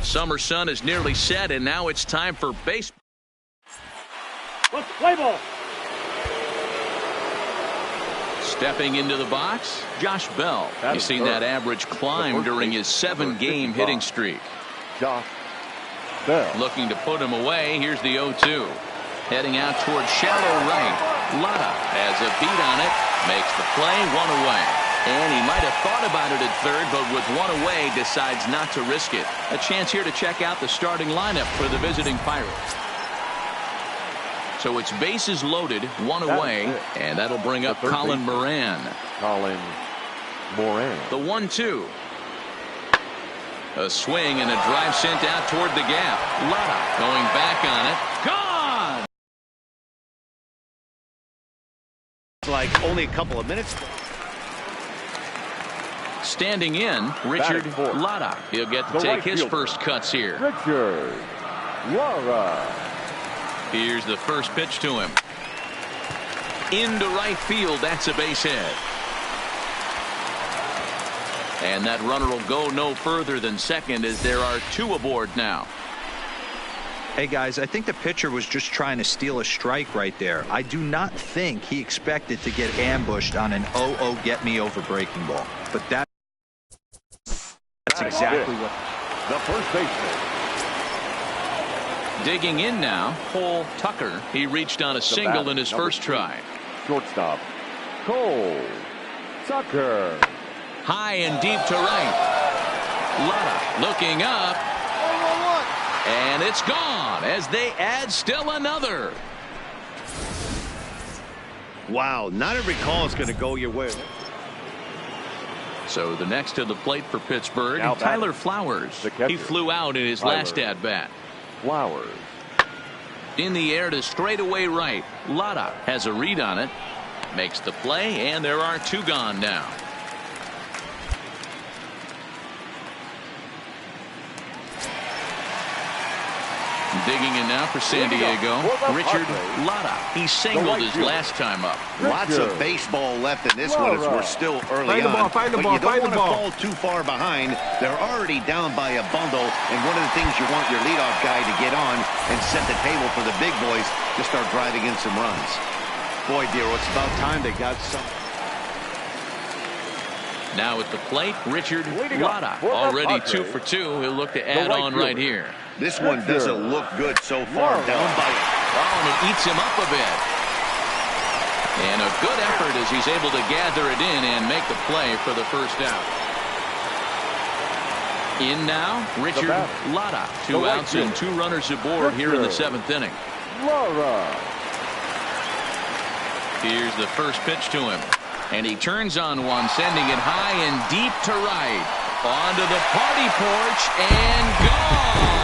summer sun is nearly set, and now it's time for baseball. Let's play ball. Stepping into the box, Josh Bell. You've seen that average climb during his 7-game hitting streak. Josh Bell. Looking to put him away. Here's the 0-2. Heading out towards shallow right. Lotta has a beat on it. Makes the play, 1 away. And he might have thought about it at third, but with 1 away, decides not to risk it. A chance here to check out the starting lineup for the visiting Pirates. So it's bases loaded, 1 away, and that'll bring up Colin Moran. The 1-2. A swing and a drive sent out toward the gap. Lotta going back on it. Gone! Like only a couple of minutes. Standing in, Richard Lotta. He'll get to take his first cuts here. Richard Lotta. Here's the first pitch to him. Into right field. That's a base hit. And that runner will go no further than second as there are 2 aboard now. Hey guys, I think the pitcher was just trying to steal a strike right there. I do not think he expected to get ambushed on an 0-0 get me over breaking ball. But that's exactly what the first baseman. Digging in now, Cole Tucker. He reached on a single in his first try. Shortstop Cole Tucker. High and deep to right. Lotta looking up. And it's gone as they add still another. Wow, not every call is going to go your way. So the next to the plate for Pittsburgh, Now Tyler Flowers. He flew out in his last at-bat. Flowers. In the air to straightaway right. Lotta has a read on it. Makes the play, and there are 2 gone now. Digging in now for San Diego, Richard Lotta. He singled his last time up. Lots of baseball left in this one as we're still early on. But you don't want to fall too far behind. They're already down by a bundle, and one of the things you want your leadoff guy to get on and set the table for the big boys to start driving in some runs. Boy, Dero, it's about time they got some. Now at the plate, Richard Lotta. Already 2 for 2. He'll look to add on right here. This one doesn't look good so far. Down by it. Oh, and it eats him up a bit. And a good effort as he's able to gather it in and make the play for the first out. In now, Richard Lotta. 2 outs and 2 runners aboard here in the 7th inning. Here's the first pitch to him. And he turns on one, sending it high and deep to right. Onto the party porch and gone.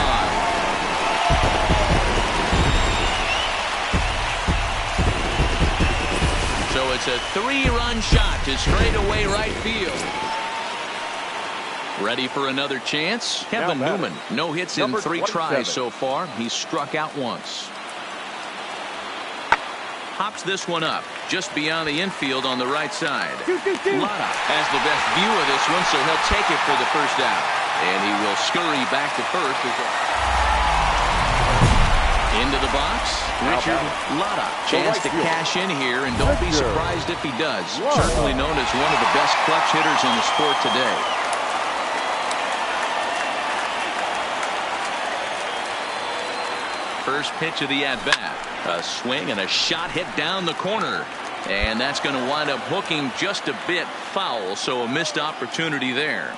So it's a 3-run shot to straightaway right field. Ready for another chance? Kevin Newman. No hits in 3 tries so far. He's struck out once. Hops this one up just beyond the infield on the right side. Lotta has the best view of this one, so he'll take it for the first out. And he will scurry back to first. Into the box, Richard Lotta. Chance to cash in here, and don't be surprised if he does. Certainly known as one of the best clutch hitters in the sport today. First pitch of the at-bat. A swing and a shot hit down the corner. And that's going to wind up hooking just a bit foul, so a missed opportunity there.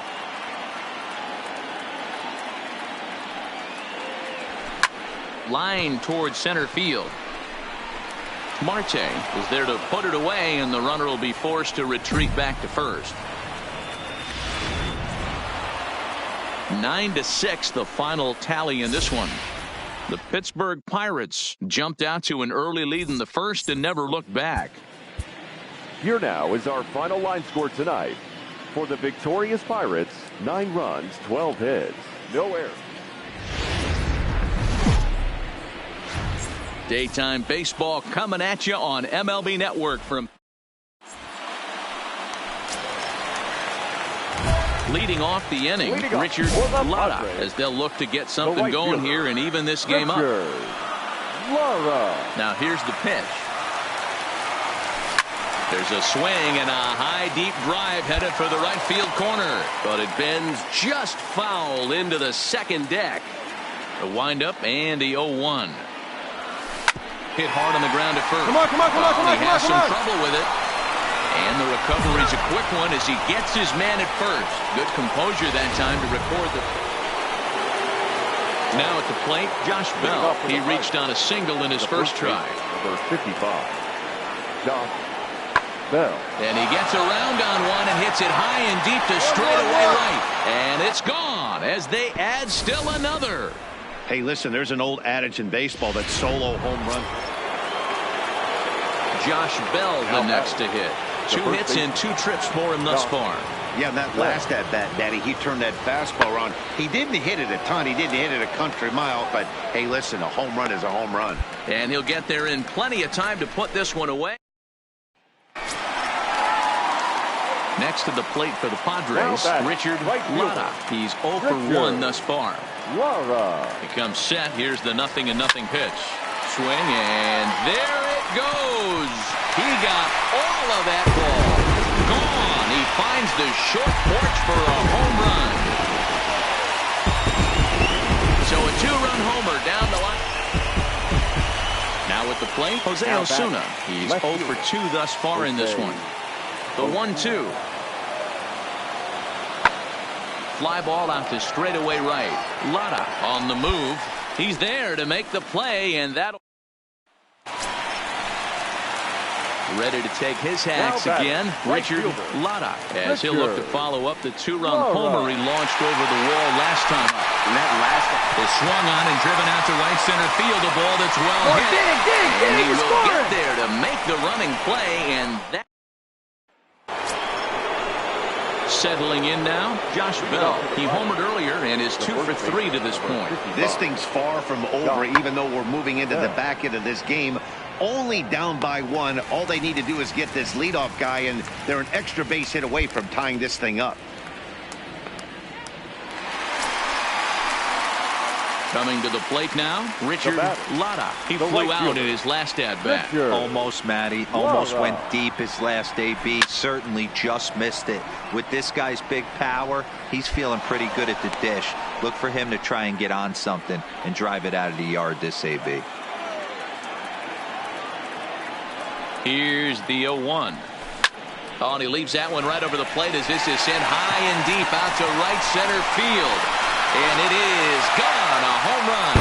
Line towards center field. Marte is there to put it away, and the runner will be forced to retreat back to first. 9-6 the final tally in this one. The Pittsburgh Pirates jumped out to an early lead in the first and never looked back. Here now is our final line score tonight. For the victorious Pirates, 9 runs, 12 hits, no errors. Daytime baseball coming at you on MLB Network from Leading off the inning, Richard Latta, as they'll look to get something going here and even this game up. Now here's the pitch. There's a swing and a high deep drive headed for the right field corner, but it bends just foul into the second deck. The windup and the 0-1. Hit hard on the ground at first. Come on. He has some trouble with it. And the recovery's a quick one as he gets his man at first. Good composure that time to record the. Now at the plate, Josh Bell. He reached on a single in his first try. Number 55. Josh Bell. And he gets around on one and hits it high and deep to straightaway right. And it's gone as they add still another. Hey, listen, there's an old adage in baseball that solo home run. Josh Bell the next to hit. 2 hits in 2 trips for him thus far. Yeah, that last at bat, Daddy, he turned that fastball around. He didn't hit it a ton. He didn't hit it a country mile. But, hey, listen, a home run is a home run. And he'll get there in plenty of time to put this one away. Next to the plate for the Padres, Richard Latta. He's 0 for 1 thus far. He comes set. Here's the 0-0 pitch. Swing, and there it goes. He got all of that ball. Gone. He finds the short porch for a home run. So a 2-run homer down the line. Now at the plate, Jose Osuna. He's 0 for 2 thus far in this one. The 1-2. Fly ball out to straightaway right. Latta on the move. He's there to make the play, and that'll. Ready to take his hacks again, Richard Latta, as he'll look to follow up the 2-run homer he launched over the wall last time up. And that last is swung on and driven out to right center field, a ball that's well hit. And he will get there to make the running play, and that. Settling in now, Josh Bell. He homered earlier and is 2 for 3 to this point. This thing's far from over, even though we're moving into the back end of this game. Only down by 1. All they need to do is get this leadoff guy, and they're an extra base hit away from tying this thing up. Coming to the plate now, Richard Latta. He flew out in his last at-bat. Almost, Matty. Almost went deep his last AB. Certainly just missed it. With this guy's big power, he's feeling pretty good at the dish. Look for him to try and get on something and drive it out of the yard this AB. Here's the 0-1. Oh, and he leaves that one right over the plate as this is sent high and deep out to right center field. And it is gone, a home run.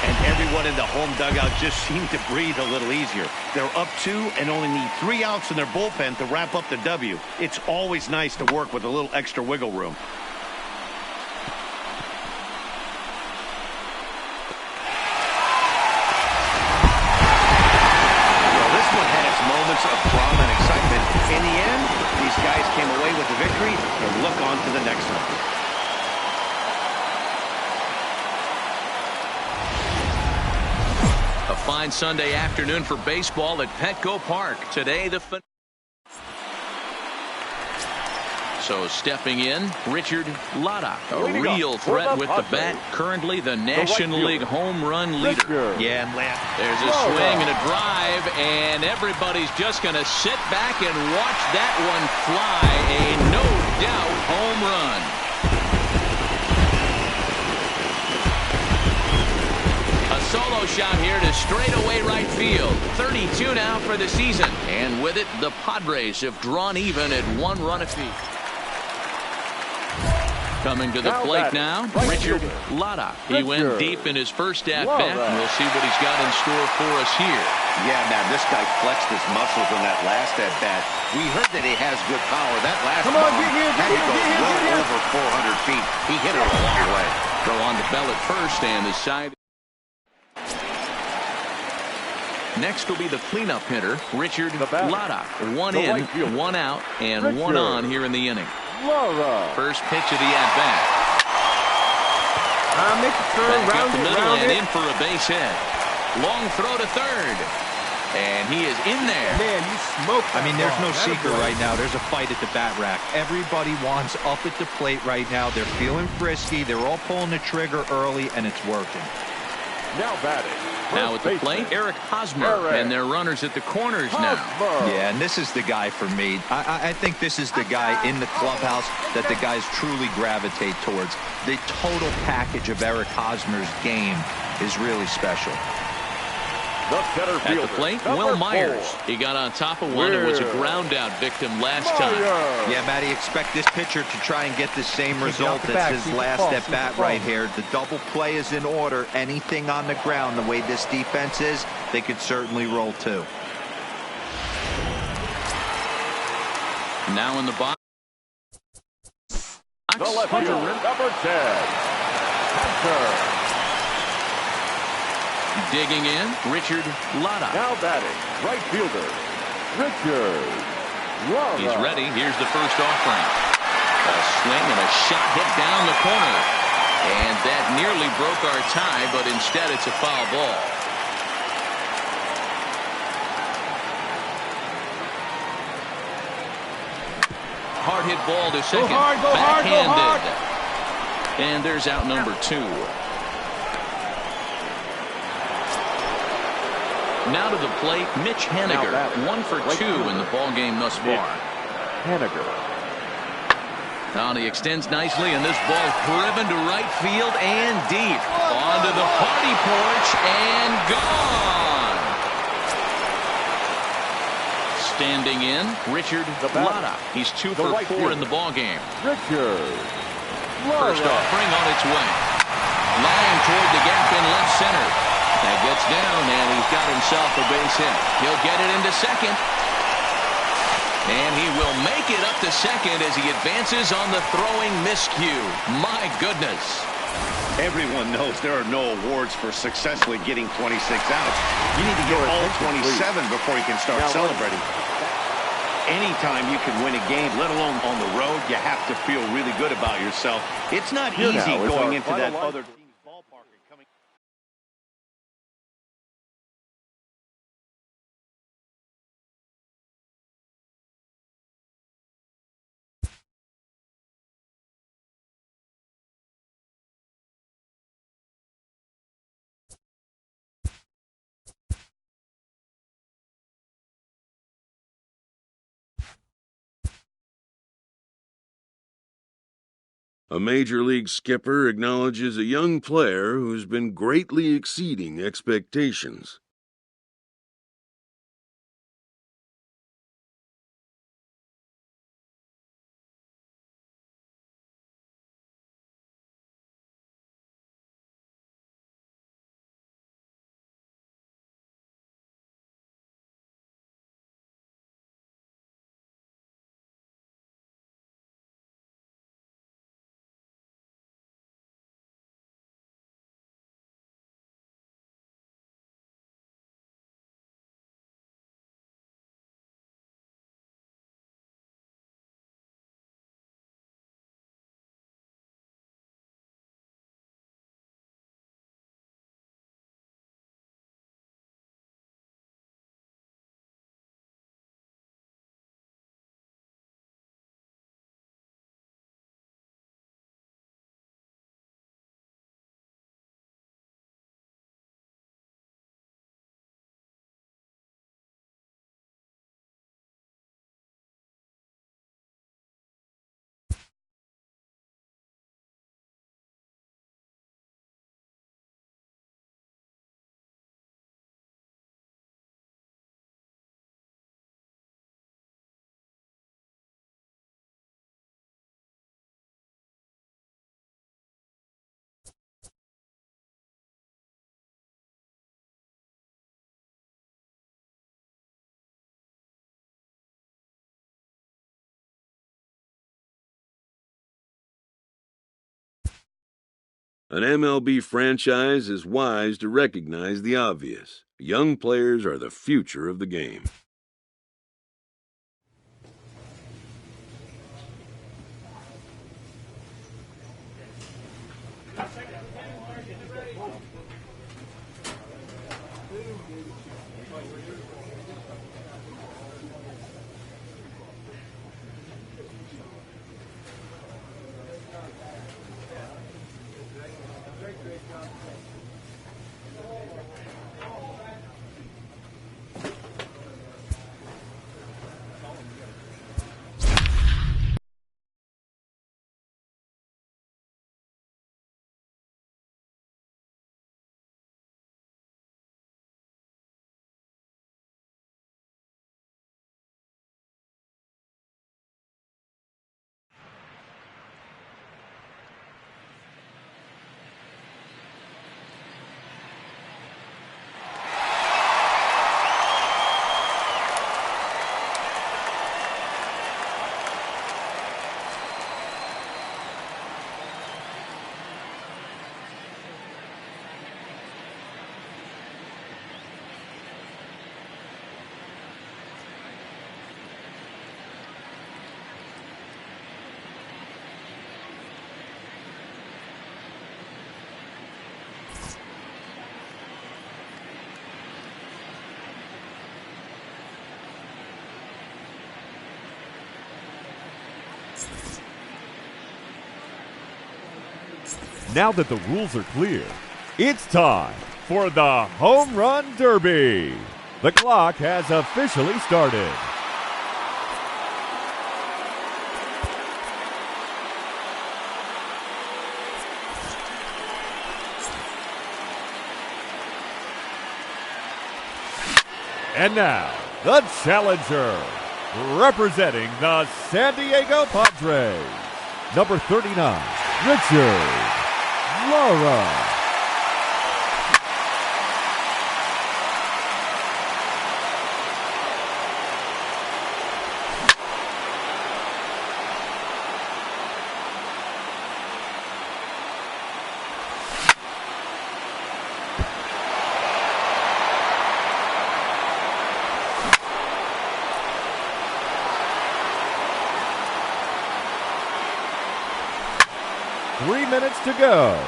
And everyone in the home dugout just seemed to breathe a little easier. They're up 2 and only need 3 outs in their bullpen to wrap up the W. It's always nice to work with a little extra wiggle room. Of drama and excitement. In the end, these guys came away with the victory and look on to the next one. A fine Sunday afternoon for baseball at Petco Park. Today the So stepping in, Richard Latta, a real threat with the bat, currently the National League home run leader. Yeah, there's a swing and a drive, and everybody's just going to sit back and watch that one fly. A no-doubt home run. A solo shot here to straightaway right field. 32 now for the season, and with it, the Padres have drawn even at 1 run apiece. Coming to the plate now, Richard Latta. He went deep in his first at-bat, and we'll see what he's got in store for us here. Yeah, man, this guy flexed his muscles on that last at-bat. We heard that he has good power. That last bomb had to go well over 400 feet. He hit it a long way. Throw on the bell at first, and the side. Next will be the cleanup hitter, Richard Latta. 1 in, 1 out, and 1 on here in the inning. First pitch of the at-bat. Back up the middle and in for a base hit. Long throw to third. And he is in there. Man, you smoked that. I mean, there's no ball. secret right now. There's a fight at the bat rack. Everybody wants up at the plate right now. They're feeling frisky. They're all pulling the trigger early, and it's working. Now batting. Now at the plate, Eric Hosmer. And their runners at the corners now. Yeah, and this is the guy for me. I think this is the guy in the clubhouse that the guys truly gravitate towards. The total package of Eric Hosmer's game is really special. The center At fielder, the plate, number Will Myers. 4. He got on top of one and was a ground out victim last time. Yeah, Matty, expect this pitcher to try and get the same result the back, as see his the last ball, at see bat the ball. right here. The double play is in order. Anything on the ground, the way this defense is, they could certainly roll too. Now in the box. The left fielder, number 10. Hunter. Digging in, Richard Latta. Now batting, right fielder, Richard Latta. He's ready. Here's the first offering. A swing and a shot hit down the corner. And that nearly broke our tie, but instead it's a foul ball. Hard hit ball to second. Go hard, go hard, go hard. And there's out number 2. Now to the plate, Mitch Haniger. 1 for 2 in the ball game thus far. Haniger. Now he extends nicely, and this ball driven to right field and deep. Onto the party porch and gone. Standing in, Richard Latta. He's 2 for 4 in the ball game. Richard First offering on its way. Line toward the gap in left center. That gets down, and he's got himself a base hit. He'll get it into second. And he will make it up to second as he advances on the throwing miscue. My goodness. Everyone knows there are no awards for successfully getting 26 outs. You need to get all 27 before you can start celebrating. Anytime you can win a game, let alone on the road, you have to feel really good about yourself. It's not easy going into that other team's ballpark and coming. A major league skipper acknowledges a young player who's been greatly exceeding expectations. An MLB franchise is wise to recognize the obvious. Young players are the future of the game. Now that the rules are clear, it's time for the Home Run Derby. The clock has officially started. And now, the challenger, representing the San Diego Padres, number 39, Richard Lara. Three minutes to go.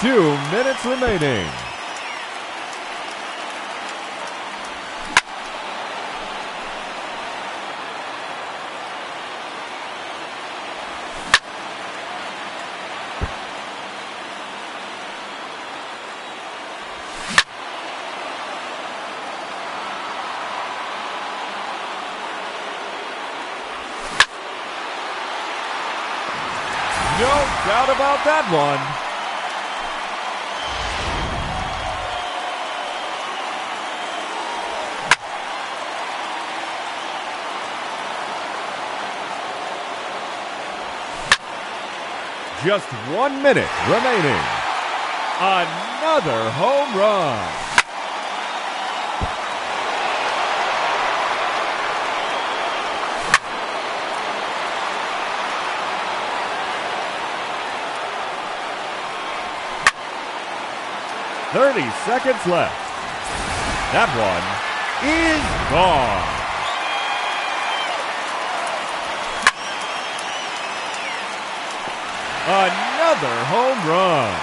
Two minutes remaining. No doubt about that one. Just 1 minute remaining. Another home run. "30 seconds left. That one is gone. Another home run.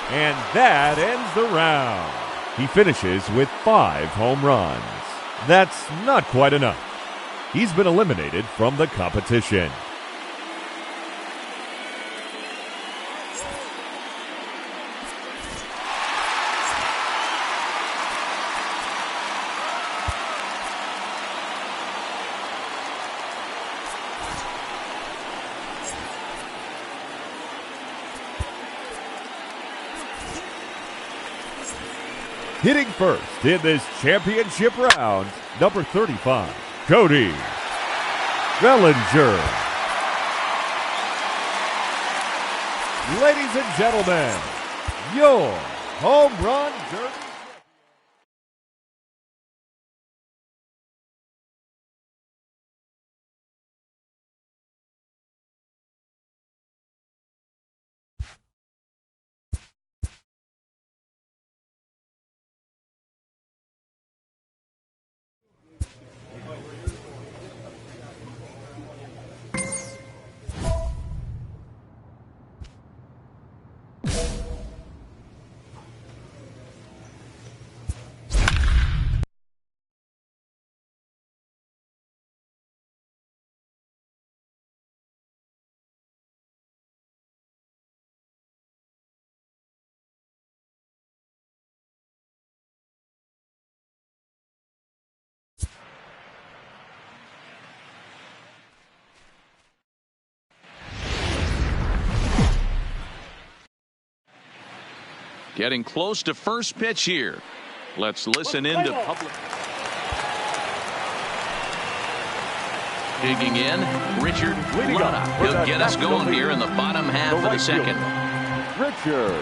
And that ends the round. He finishes with 5 home runs. That's not quite enough. He's been eliminated from the competition. Hitting first in this championship round, number 35, Cody Bellinger. Ladies and gentlemen, your home run derby. Getting close to first pitch here. Let's listen into public. Digging in, Richard Lotta. He'll get us going here in the bottom half of the second. Richard.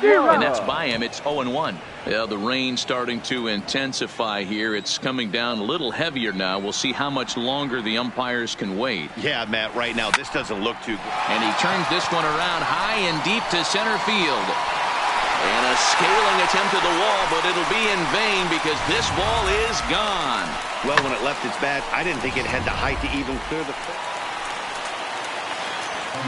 And that's by him. It's 0-1. Yeah, the rain starting to intensify here. It's coming down a little heavier now. We'll see how much longer the umpires can wait. Yeah, Matt, right now this doesn't look too good. And he turns this one around high and deep to center field. And a scaling attempt at the wall, but it'll be in vain because this ball is gone. Well, when it left its bat, I didn't think it had the height to even clear the...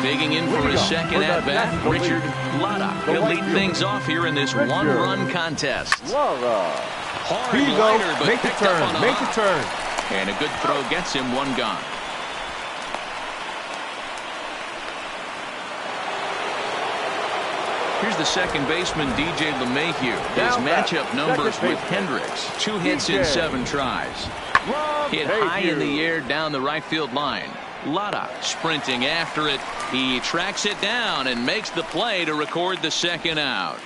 Digging in for his second at-bat, Richard Lotta. He'll lead things off here in this one-run contest. Hard liner, but picked up on a hop. And a good throw gets him one gone. Here's the second baseman, DJ LeMahieu. His matchup numbers with Hendricks. 2 hits in 7 tries. Hit high in the air down the right field line. Lotta sprinting after it. He tracks it down and makes the play to record the second out.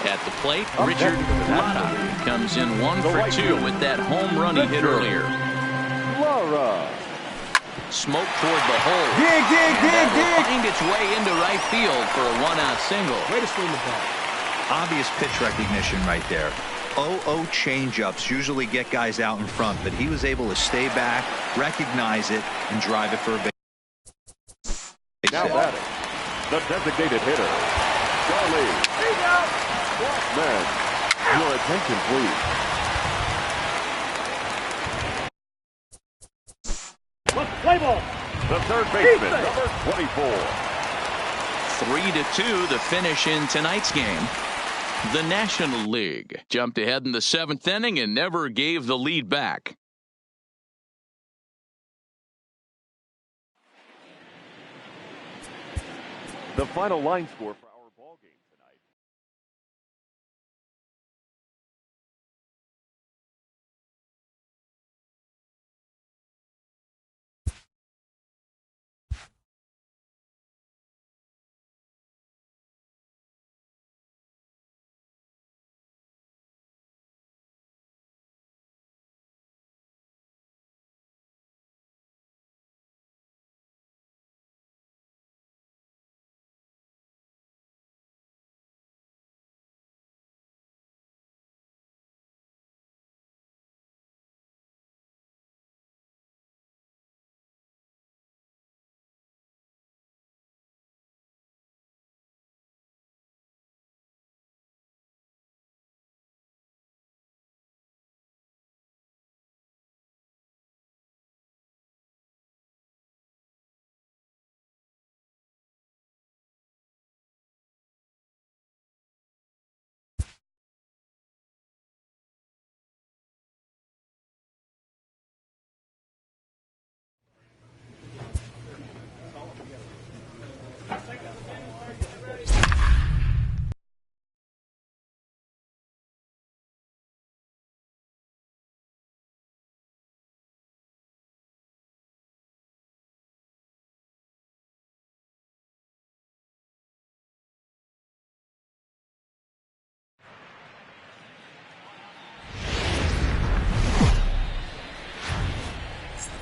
At the plate, Richard Lotta comes in 1 for 2 with that home run he hit earlier. Smoke toward the hole. Dig. Find its way into right field for a 1-out single. Way to swing the ball. Obvious pitch recognition right there. 0-0 changeups usually get guys out in front, but he was able to stay back, recognize it, and drive it for a base. Now batting, the designated hitter, Charlie Blackman. Your attention, please. Play ball. The third baseman, number 24. 3-2 the finish in tonight's game. The National League jumped ahead in the 7th inning and never gave the lead back. The final line score for our ball game tonight.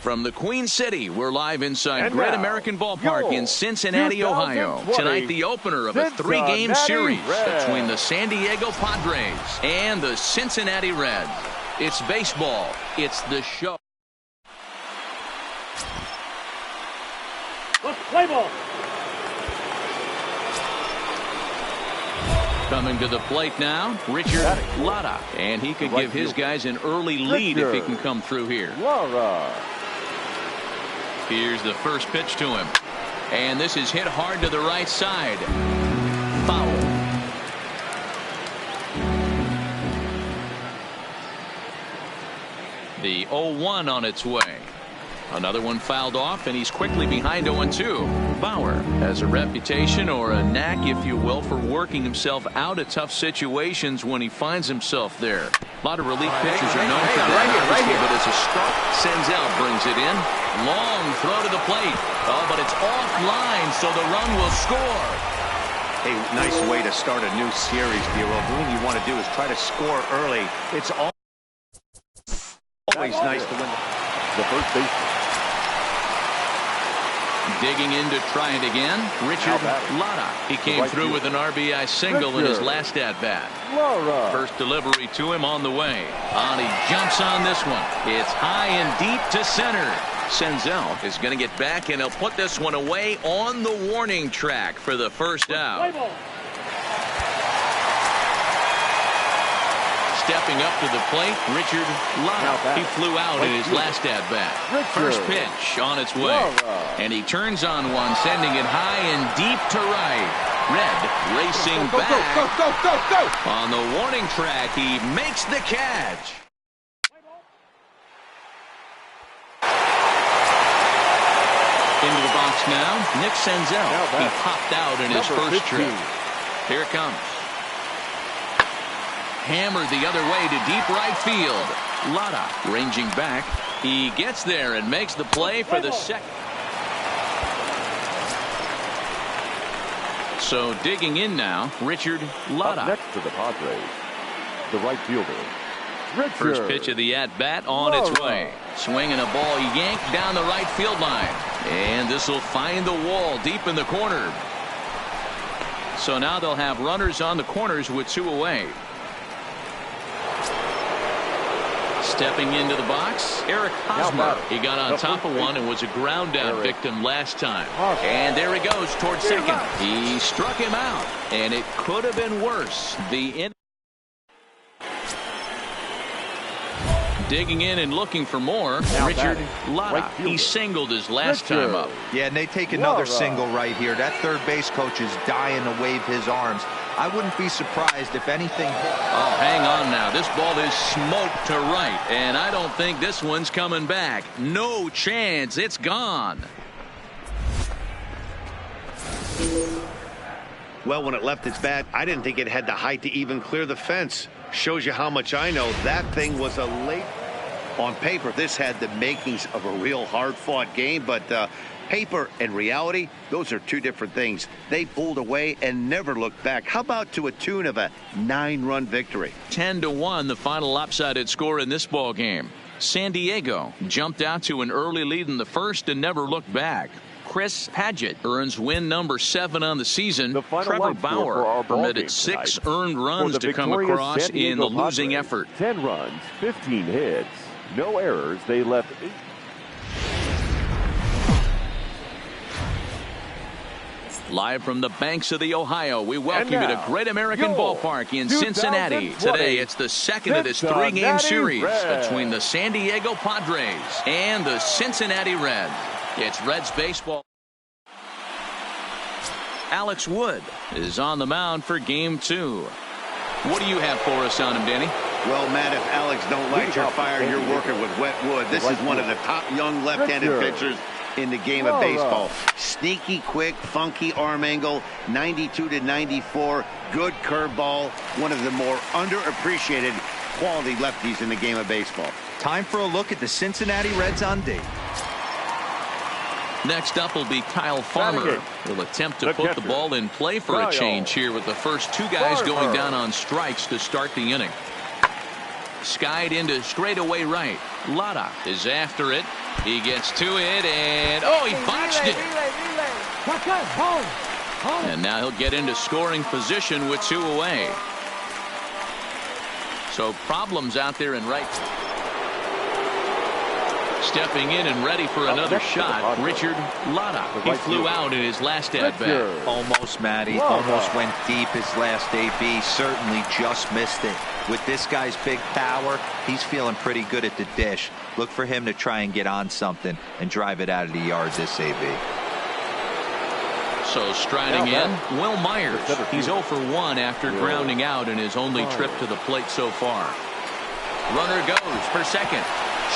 From the Queen City, we're live inside Great American Ballpark in Cincinnati, Ohio. Tonight, the opener of a 3-game series between the San Diego Padres and the Cincinnati Reds. It's baseball. It's the show. Play ball. Coming to the plate now, Richard Lotta. And he could give his guys an early lead if he can come through here. Here's the first pitch to him. And this is hit hard to the right side. Foul. The 0-1 on its way. Another one fouled off, and he's quickly behind 0-2. Bauer has a reputation, or a knack, if you will, for working himself out of tough situations when he finds himself there. A lot of relief pitchers are known for that, obviously, but as a start, Senzel brings it in. Long throw to the plate. Oh, but it's offline, so the run will score. Hey, nice way to start a new series, Bureau. The thing you want to do is try to score early. It's always nice to win the first base. Digging in to try it again, Richard Lotta. He came through with an RBI single in his last at-bat. First delivery to him on the way. He jumps on this one. It's high and deep to center. Senzel is going to get back, and he'll put this one away on the warning track for the first out. Stepping up to the plate, Richard Lotta. He flew out in his last at-bat. First pitch on its way. And he turns on one, sending it high and deep to right. Red racing back. Go. On the warning track, he makes the catch. Into the box now, Nick Senzel. He popped out in his first trip. Here it comes. Hammered the other way to deep right field. Lotta ranging back. He gets there and makes the play for the second. So digging in now, Richard Lotta. Up next to the Padres, the right fielder, Richard. First pitch of the at-bat on its way. Swinging a ball yanked down the right field line. And this will find the wall deep in the corner. So now they'll have runners on the corners with 2 away. Stepping into the box, Eric Hosmer. He got on top of one and was a ground out victim last time. And there he goes towards second. He struck him out, and it could have been worse. Digging in and looking for more, Richard Lotta. He singled his last time up. Yeah, and they take another single right here. That third base coach is dying to wave his arms. I wouldn't be surprised if anything. Oh, hang on now. This ball is smoked to right, and I don't think this one's coming back. No chance. It's gone. Well, when it left its bat, I didn't think it had the height to even clear the fence. Shows you how much I know. That thing was a late. On paper, this had the makings of a real hard-fought game, but paper and reality, those are 2 different things. They pulled away and never looked back. How about to a tune of a 9-run victory? 10-1, the final lopsided score in this ball game. San Diego jumped out to an early lead in the first and never looked back. Chris Padgett earns win number 7 on the season. Trevor Bauer permitted 6 earned runs to come across in the losing effort. 10 runs, 15 hits, no errors. They left 8. Live from the banks of the Ohio, we welcome you to Great American Ballpark in Cincinnati. Today, it's the second of this 3-game series between the San Diego Padres and the Cincinnati Reds. It's Reds baseball. Alex Wood is on the mound for Game 2. What do you have for us on him, Danny? Well, Matt, if Alex don't light your fire, you're working with wet wood. This is one of the top young left-handed pitchers in the game of baseball. Sneaky, quick, funky arm angle, 92 to 94, good curveball. One of the more underappreciated quality lefties in the game of baseball. Time for a look at the Cincinnati Reds on D. Next up will be Kyle Farmer. He'll attempt to put the ball in play for a change here with the first 2 guys going down on strikes to start the inning. Skied into straightaway right. Lotta is after it. He gets to it, and he botched it. And now he'll get into scoring position with 2 away. So problems out there in right. Stepping in and ready for another shot, Richard Lotta. He flew out in his last at-bat. Almost, Matty. Almost went deep his last AB. Certainly just missed it. With this guy's big power, he's feeling pretty good at the dish. Look for him to try and get on something and drive it out of the yard this AB. So striding in, Will Myers. He's 0 for 1 after grounding out in his only trip to the plate so far. Runner goes for second.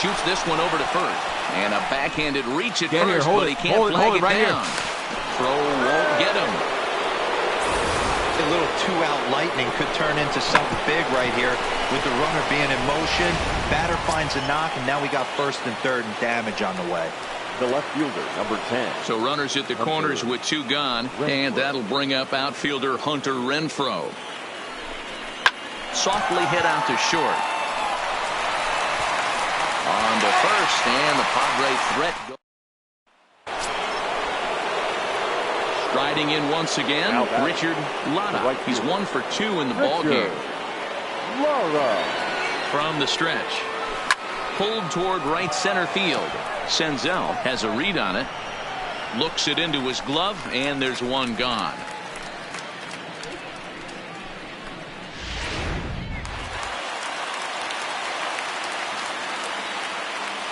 Shoots this one over to first. And a backhanded reach at first, but he can't flag it down. Throw won't get him. little two-out lightning could turn into something big right here with the runner being in motion. Batter finds a knock, and now we got first and third and damage on the way. The left fielder, number 10. So runners at the corners with two gone, and that'll bring up outfielder Hunter Renfroe. Softly hit out to short. On to first, and the Padre threat goes. Striding in once again, Richard Lotta. He's 1 for 2 in the ball game. From the stretch. Pulled toward right center field. Senzel has a read on it. Looks it into his glove, and there's one gone.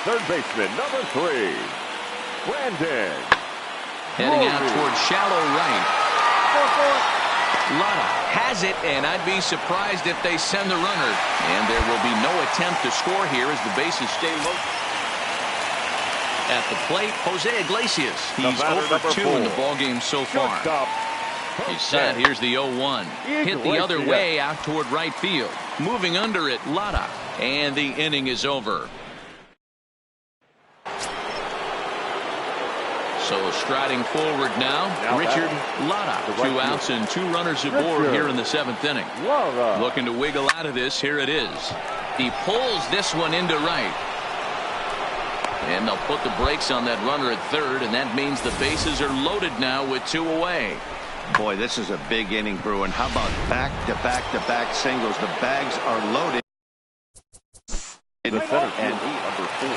Third baseman, number 3, Brandon. Heading out toward shallow right. Lotta has it, and I'd be surprised if they send the runner. And there will be no attempt to score here as the bases stay low. At the plate, Jose Iglesias. He's 0 for 2 in the ballgame so far. He's set. Here's the 0-1. Hit the other way out toward right field. Moving under it, Lotta. And the inning is over. So striding forward now, Richard Lotta. 2 outs and 2 runners aboard here in the 7th inning. Looking to wiggle out of this. Here it is. He pulls this one into right. And they'll put the brakes on that runner at third, and that means the bases are loaded now with 2 away. Boy, this is a big inning, Bruin. How about back-to-back-to-back singles? The bags are loaded. The center field, number 4.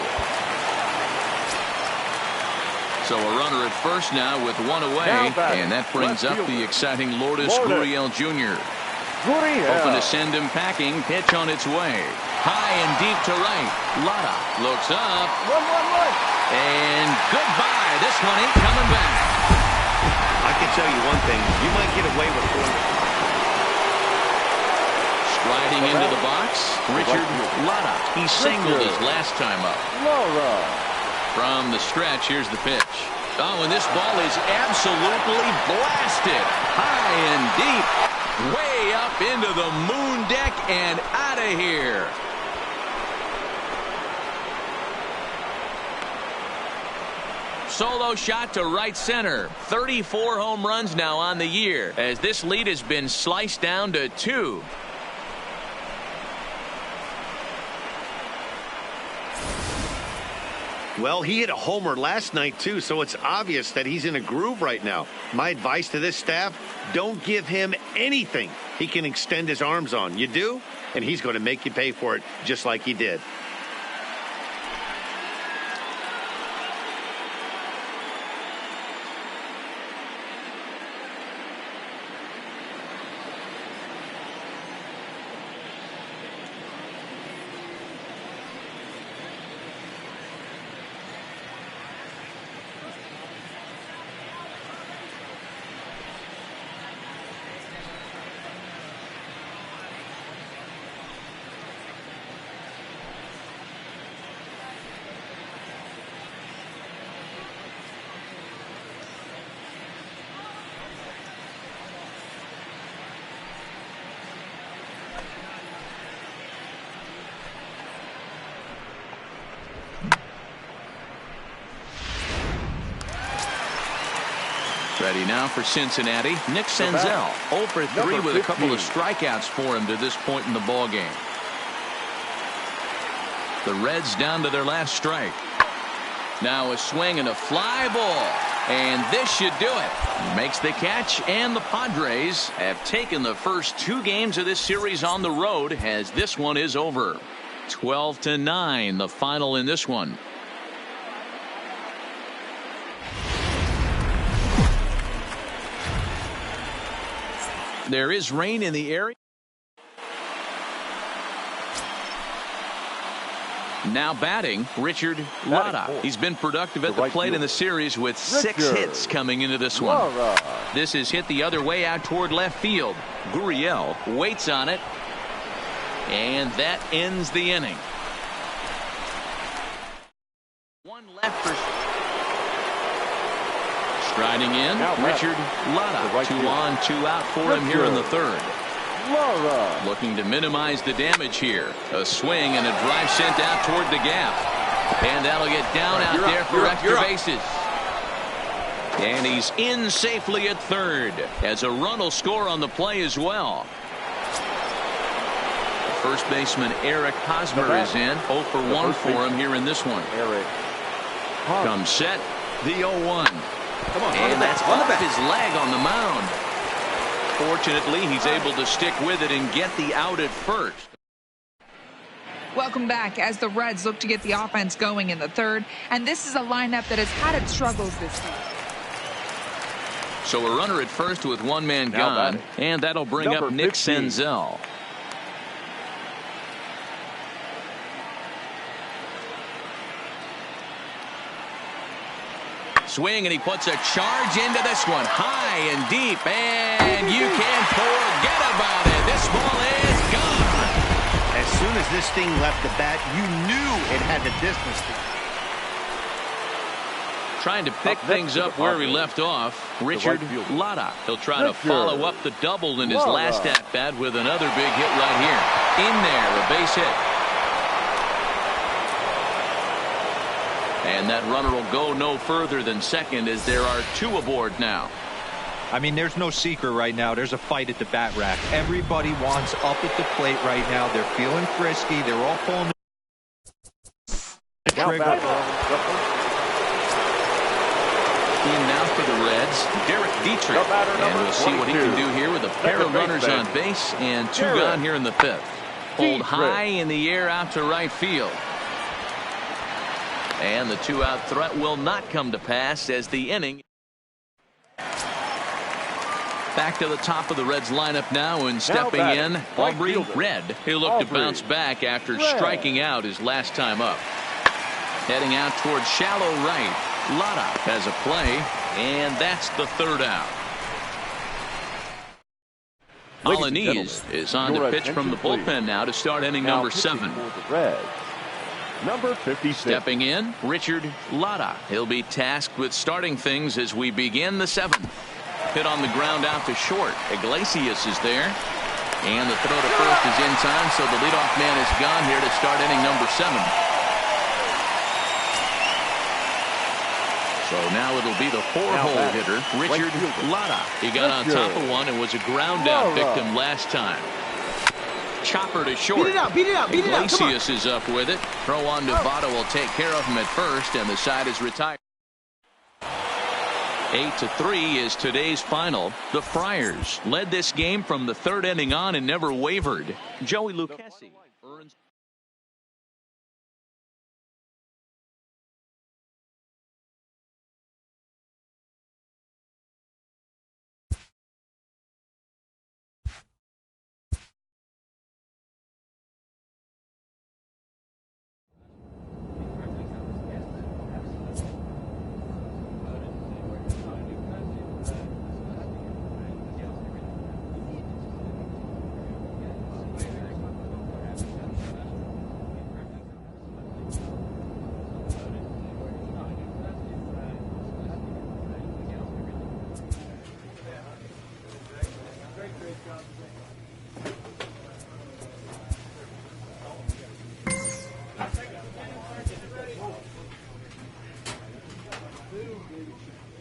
So a runner at first now with 1 away, and that brings up the exciting Lourdes Gurriel Jr. Hoping to send him packing. Pitch on its way. High and deep to right. Lotta looks up. And goodbye. This one ain't coming back. I can tell you one thing. You might get away with one. Striding into the box, Richard Lotta. He singled his last time up. From the stretch, here's the pitch. Oh, and this ball is absolutely blasted. High and deep. Way up into the moon deck and out of here. Solo shot to right center. 34 home runs now on the year, as this lead has been sliced down to 2. Well, he hit a homer last night, too, so it's obvious that he's in a groove right now. My advice to this staff, don't give him anything he can extend his arms on. You do, and he's going to make you pay for it just like he did. Ready now for Cincinnati. Nick Senzel, 0 for 3 with a couple of strikeouts for him to this point in the ball game. The Reds down to their last strike. Now a swing and a fly ball. And this should do it. Makes the catch, and the Padres have taken the first 2 games of this series on the road as this one is over. 12-9, the final in this one. There is rain in the area. Now batting, Richard Lotta. He's been productive at the plate in the series with 6 hits coming into this one. This is hit the other way out toward left field. Gurriel waits on it, and that ends the inning. 1 left for Striding in, Richard Latta. 2 on, 2 out for him here in the third. Looking to minimize the damage here. A swing and a drive sent out toward the gap. And that'll get down out there for extra bases. And he's in safely at third, as a run will score on the play as well. First baseman Eric Hosmer is in. 0 for 1 for him here in this one. Comes set, the 0-1. And that's off his leg on the mound. Fortunately, he's able to stick with it and get the out at first. Welcome back as the Reds look to get the offense going in the third. And this is a lineup that has had its struggles this season. So a runner at first with one man gone. And that'll bring up Nick Senzel. Swing, and he puts a charge into this one, high and deep, and you can't forget about it. This ball is gone. As soon as this thing left the bat, you knew it had the distance. Trying to pick things up where he left off, Richard Latta. He'll try to follow up the double in his last at-bat with another big hit right here. In there, a base hit. And that runner will go no further than second, as there are 2 aboard now. I mean, there's no secret right now. There's a fight at the bat rack. Everybody wants up at the plate right now. They're feeling frisky. They're all pulling the trigger. In now for the Reds, Derek Dietrich. And we'll see what he can do here with a pair of runners on base and 2 gone here in the 5th. Pulled high in the air out to right field. And the 2-out threat will not come to pass as the inning. Back to the top of the Reds lineup now, and stepping in, Aubrey Red. He'll look to bounce back after striking out his last time up. Heading out towards shallow right. Latta has a play, and that's the 3rd out. Alaniz is on to pitch from the bullpen now to start inning number 7. Number 56. Stepping in, Richard Latta. He'll be tasked with starting things as we begin the 7th. Hit on the ground out to short. Iglesias is there. And the throw to first is in time, so the leadoff man is gone here to start inning number 7. So now it'll be the 4-hole hitter, Richard Latta. He got on top of one and was a ground out victim last time. Chopper to short. Beat it out, beat it out, beat it out. Iglesias is up with it. Throw on Nevada will take care of him at first, and the side is retired. 8-3 is today's final. The Friars led this game from the 3rd inning on and never wavered. Joey Lucchesi earns.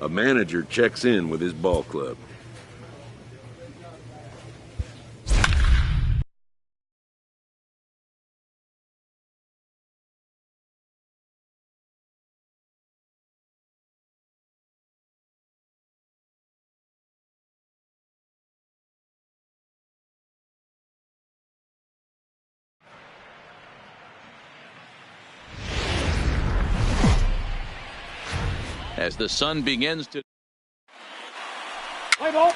A manager checks in with his ball club. As the sun begins to. Play ball.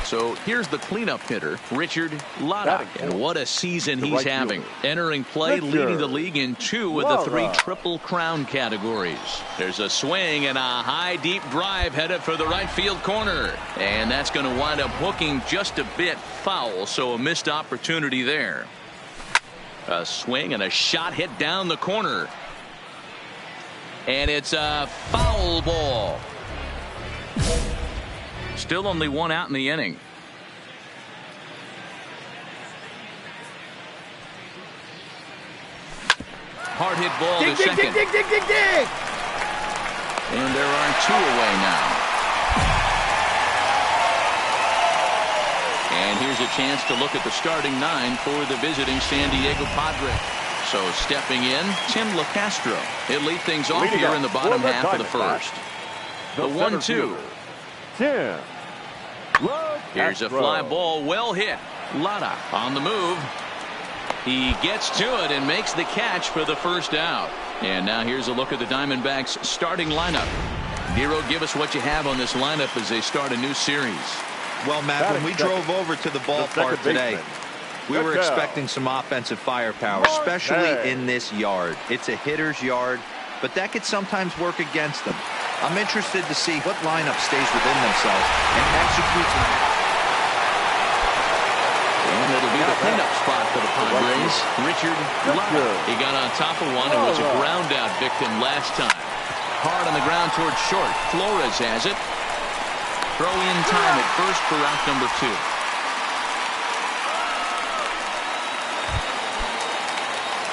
So here's the cleanup hitter, Richard Latta. And what a season he's having. Entering play, leading the league in 2 of the 3 Triple Crown categories. There's a swing and a high, deep drive headed for the right field corner. And that's going to wind up hooking just a bit foul, so a missed opportunity there. A swing and a shot hit down the corner. And it's a foul ball. Still only one out in the inning. Hard hit ball to second. Dig. And there are two away now. And here's a chance to look at the starting nine for the visiting San Diego Padres. So stepping in, Tim LaCastro. He'll lead things off here in the bottom half of the first. The 1-2. Tim. Here's a fly ball, well hit. Lotta on the move. He gets to it and makes the catch for the first out. And now here's a look at the Diamondbacks starting lineup. Nero, give us what you have on this lineup as they start a new series. Well, Matt, when we drove over to the ballpark today, we were expecting some offensive firepower, especially in this yard. It's a hitter's yard, but that could sometimes work against them. I'm interested to see what lineup stays within themselves and executes. And it'll be the cleanup spot for the Padres. Richard Lotta. He got on top of one and was a ground out victim last time. Hard on the ground towards short. Flores has it. Throw in time at first for out number 2.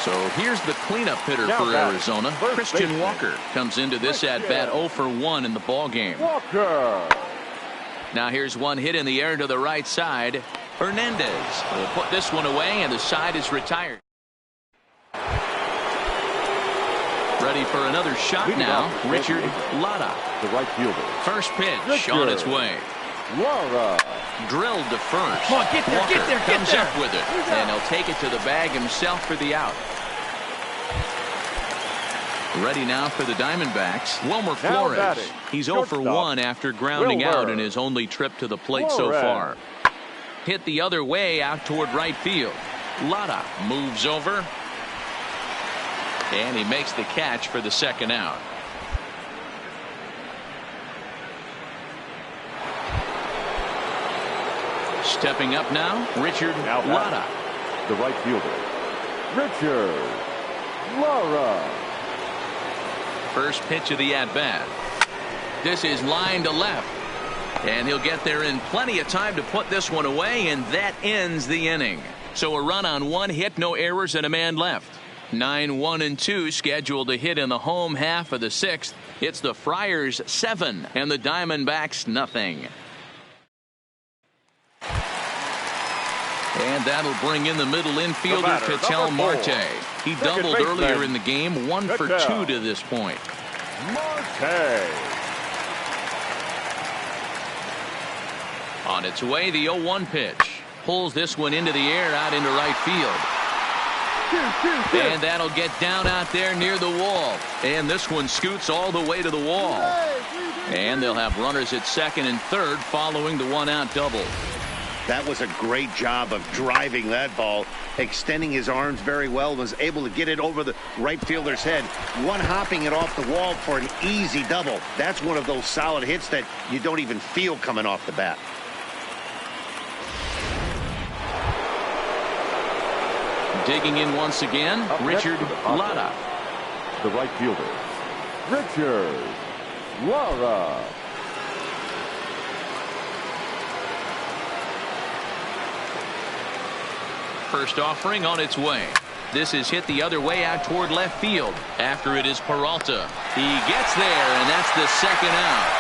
So here's the cleanup hitter for Arizona. Christian Walker comes into this at bat 0 for 1 in the ball game. Now here's one hit in the air to the right side. Hernandez will put this one away, and the side is retired. Ready for another shot now. Richard Lotta. The right fielder. First pitch on its way. Drilled to first. Come on, get there, Walker get there, get comes there. up with it, and he'll take it to the bag himself for the out. Ready now for the Diamondbacks. Wilmer Flores. He's 0 for 1 after grounding out in his only trip to the plate so far. Hit the other way out toward right field. Lotta moves over. And he makes the catch for the second out. Stepping up now, Richard Lotta. The right fielder. Richard Lotta. First pitch of the at-bat. This is line to left. And he'll get there in plenty of time to put this one away, and that ends the inning. So a run on 1 hit, no errors, and a man left. 9-1-2 scheduled to hit in the home half of the 6th. It's the Friars 7 and the Diamondbacks nothing. And that'll bring in the middle infielder, Ketel Marte. He doubled earlier in the game, 1 for 2 to this point. Marte. On its way, the 0-1 pitch. Pulls this one into the air out into right field. And that'll get down out there near the wall. And this one scoots all the way to the wall. And they'll have runners at second and third following the 1-out double. That was a great job of driving that ball, extending his arms very well, was able to get it over the right fielder's head, one-hopping it off the wall for an easy double. That's one of those solid hits that you don't even feel coming off the bat. Digging in once again, Richard Lotta. The right fielder, Richard Lotta. First offering on its way. This is hit the other way out toward left field. After it is Peralta. He gets there, and that's the second out.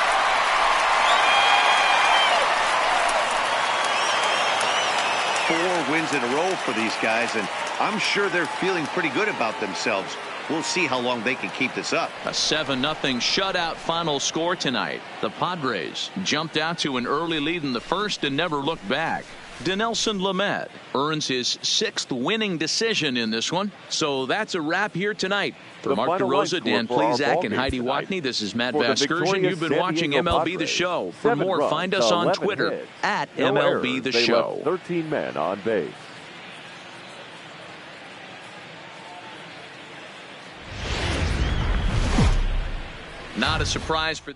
Four wins in a row for these guys, and I'm sure they're feeling pretty good about themselves. We'll see how long they can keep this up. A 7-0 shutout final score tonight. The Padres jumped out to an early lead in the first and never looked back. Dinelson Lamet earns his 6th winning decision in this one. So that's a wrap here tonight. For Mark DeRosa, Dan Plezak, and Heidi Watney, this is Matt Vasgersian. You've been watching MLB The Show. For more, find us on Twitter at MLB The Show. 13 men on base. Not a surprise for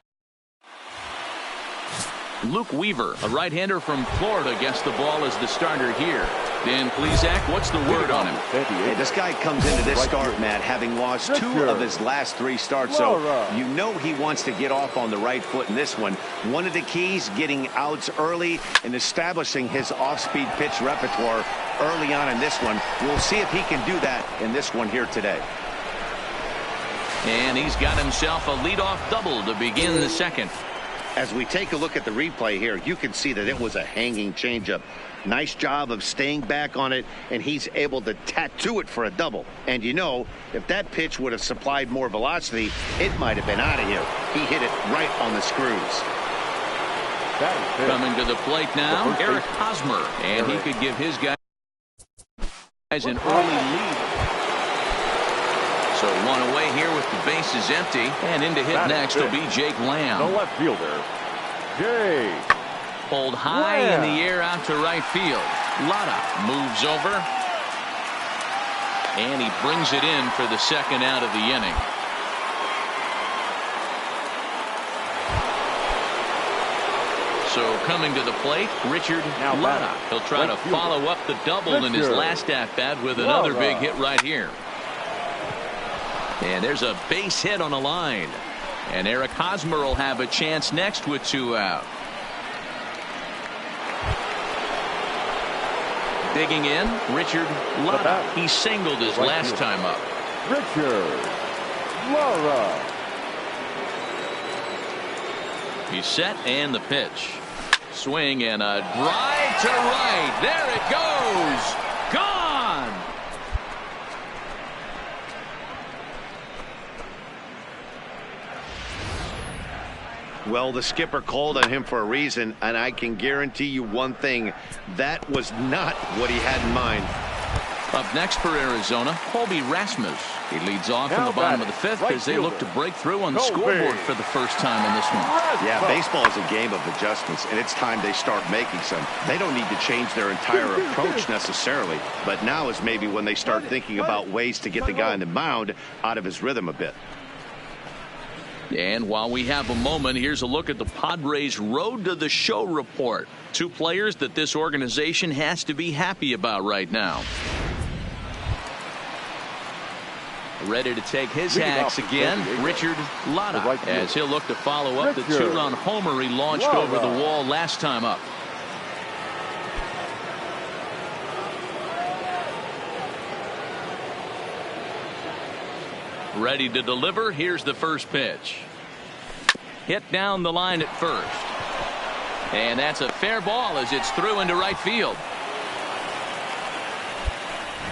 Luke Weaver, a right-hander from Florida, gets the ball as the starter here. Dan Plesac, what's the word on him? Hey, this guy comes into this start, Matt, having lost 2 of his last 3 starts, so you know he wants to get off on the right foot in this one. One of the keys, getting outs early and establishing his off-speed pitch repertoire early on in this one. We'll see if he can do that in this one here today. And he's got himself a leadoff double to begin the second. As we take a look at the replay here, you can see that it was a hanging changeup. Nice job of staying back on it, and he's able to tattoo it for a double. And you know, if that pitch would have supplied more velocity, it might have been out of here. He hit it right on the screws. Coming to the plate now, Eric Hosmer, and he could give his guys an early lead. So 1 away here with the bases empty, and in to hit next will be Jake Lamb. The left fielder, Jake. Pulled high in the air out to right field. Lotta moves over, and he brings it in for the second out of the inning. So coming to the plate, Richard Lotta. He'll try to follow up the double in his last at-bat with another big hit right here. And there's a base hit on the line. And Eric Hosmer will have a chance next with 2 out. Digging in, Richard Lotta. He singled his last time up. Richard Lotta. He's set, and the pitch. Swing and a drive to right. There it goes. Gone. Well, the skipper called on him for a reason, and I can guarantee you one thing. That was not what he had in mind. Up next for Arizona, Colby Rasmus. He leads off in the bottom of the 5th as they look to break through on the scoreboard for the first time in this one. Yeah, baseball is a game of adjustments, and it's time they start making some. They don't need to change their entire approach necessarily, but now is maybe when they start thinking about ways to get the guy on the mound out of his rhythm a bit. And while we have a moment, here's a look at the Padres' Road to the Show report. 2 players that this organization has to be happy about right now. Ready to take his hacks again, Richard Lotta, as he'll look to follow up the 2-run homer he launched over the wall last time up. Ready to deliver. Here's the first pitch. Hit down the line at first. And that's a fair ball as it's through into right field.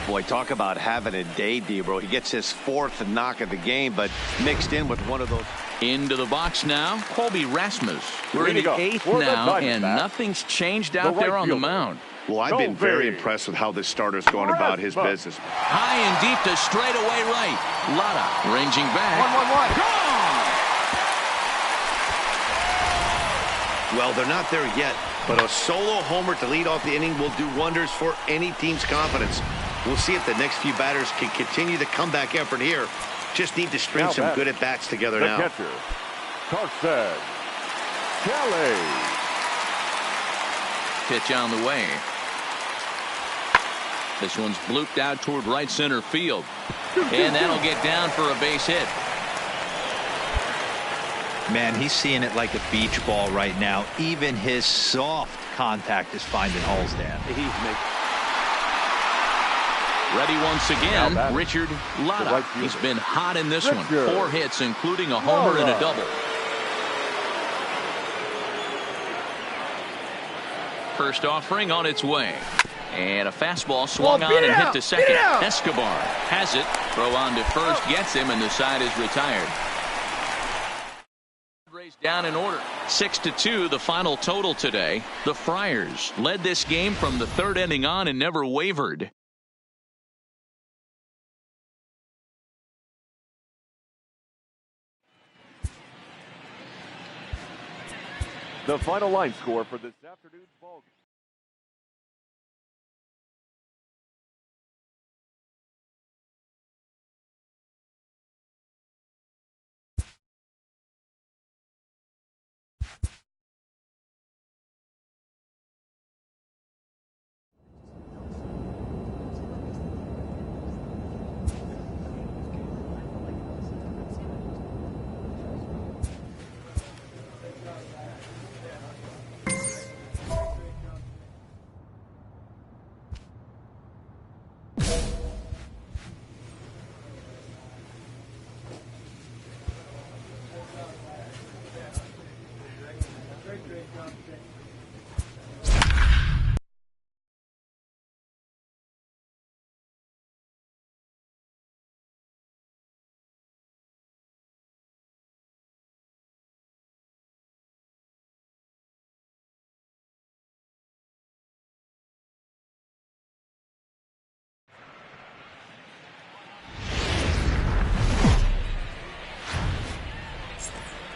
Boy, talk about having a day, Debro. He gets his 4th knock of the game, but mixed in with one of those. Into the box now, Colby Rasmus. We're in the 8th now, and nothing's changed out there on the mound. Well, I've been very impressed with how this starter's going about his business. High and deep to straightaway right. Lotta ranging back. 1-1-1. Gone! Well, they're not there yet, but a solo homer to lead off the inning will do wonders for any team's confidence. We'll see if the next few batters can continue the comeback effort here. Just need to string some good at-bats together now. Catcher, Carson Kelly. Pitch on the way. This one's blooped out toward right center field. And that'll get down for a base hit. Man, he's seeing it like a beach ball right now. Even his soft contact is finding holes, Dan. Ready once again, Richard Lotta. He's been hot in this one. 4 hits, including a homer and a double. First offering on its way. And a fastball swung on and hit to second. Escobar has it. Throw on to first, gets him, and the side is retired. Down in order. 6-2, the final total today. The Friars led this game from the 3rd inning on and never wavered. The final line score for this afternoon's ball game.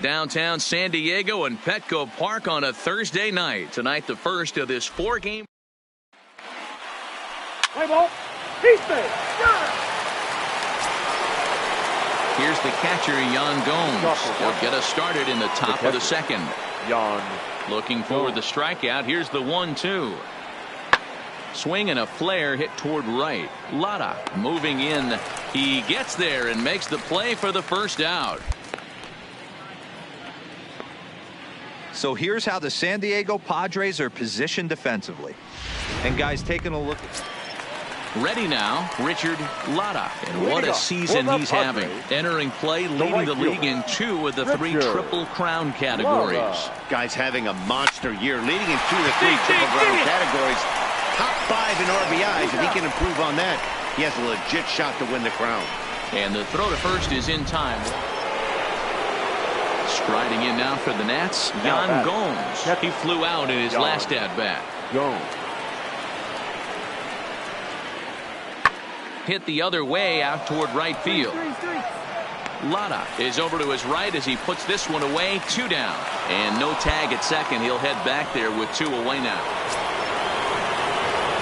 Downtown San Diego and Petco Park on a Thursday night. Tonight, the first of this 4-game. Play ball. He's there. Here's the catcher, Yan Gomes. He'll get us started in the top of the second. Yan. Looking for the strikeout. Here's the 1-2. Swing and a flare hit toward right. Lotta moving in. He gets there and makes the play for the first out. So here's how the San Diego Padres are positioned defensively. And guys, taking a look at... Ready now, Richard Lotta. And what a season he's having. Entering play, leading the league in 2 of the 3 Triple Crown categories. Guy's having a monster year, leading in 2 of the 3 Triple Crown categories. Top 5 in RBIs. If he can improve on that, he has a legit shot to win the crown. And the throw to first is in time. Striding in now for the Nats, Yan Gomes. He flew out in his last at-bat. Hit the other way out toward right field. Lotta is over to his right as he puts this one away. 2 down. And no tag at second. He'll head back there with 2 away now.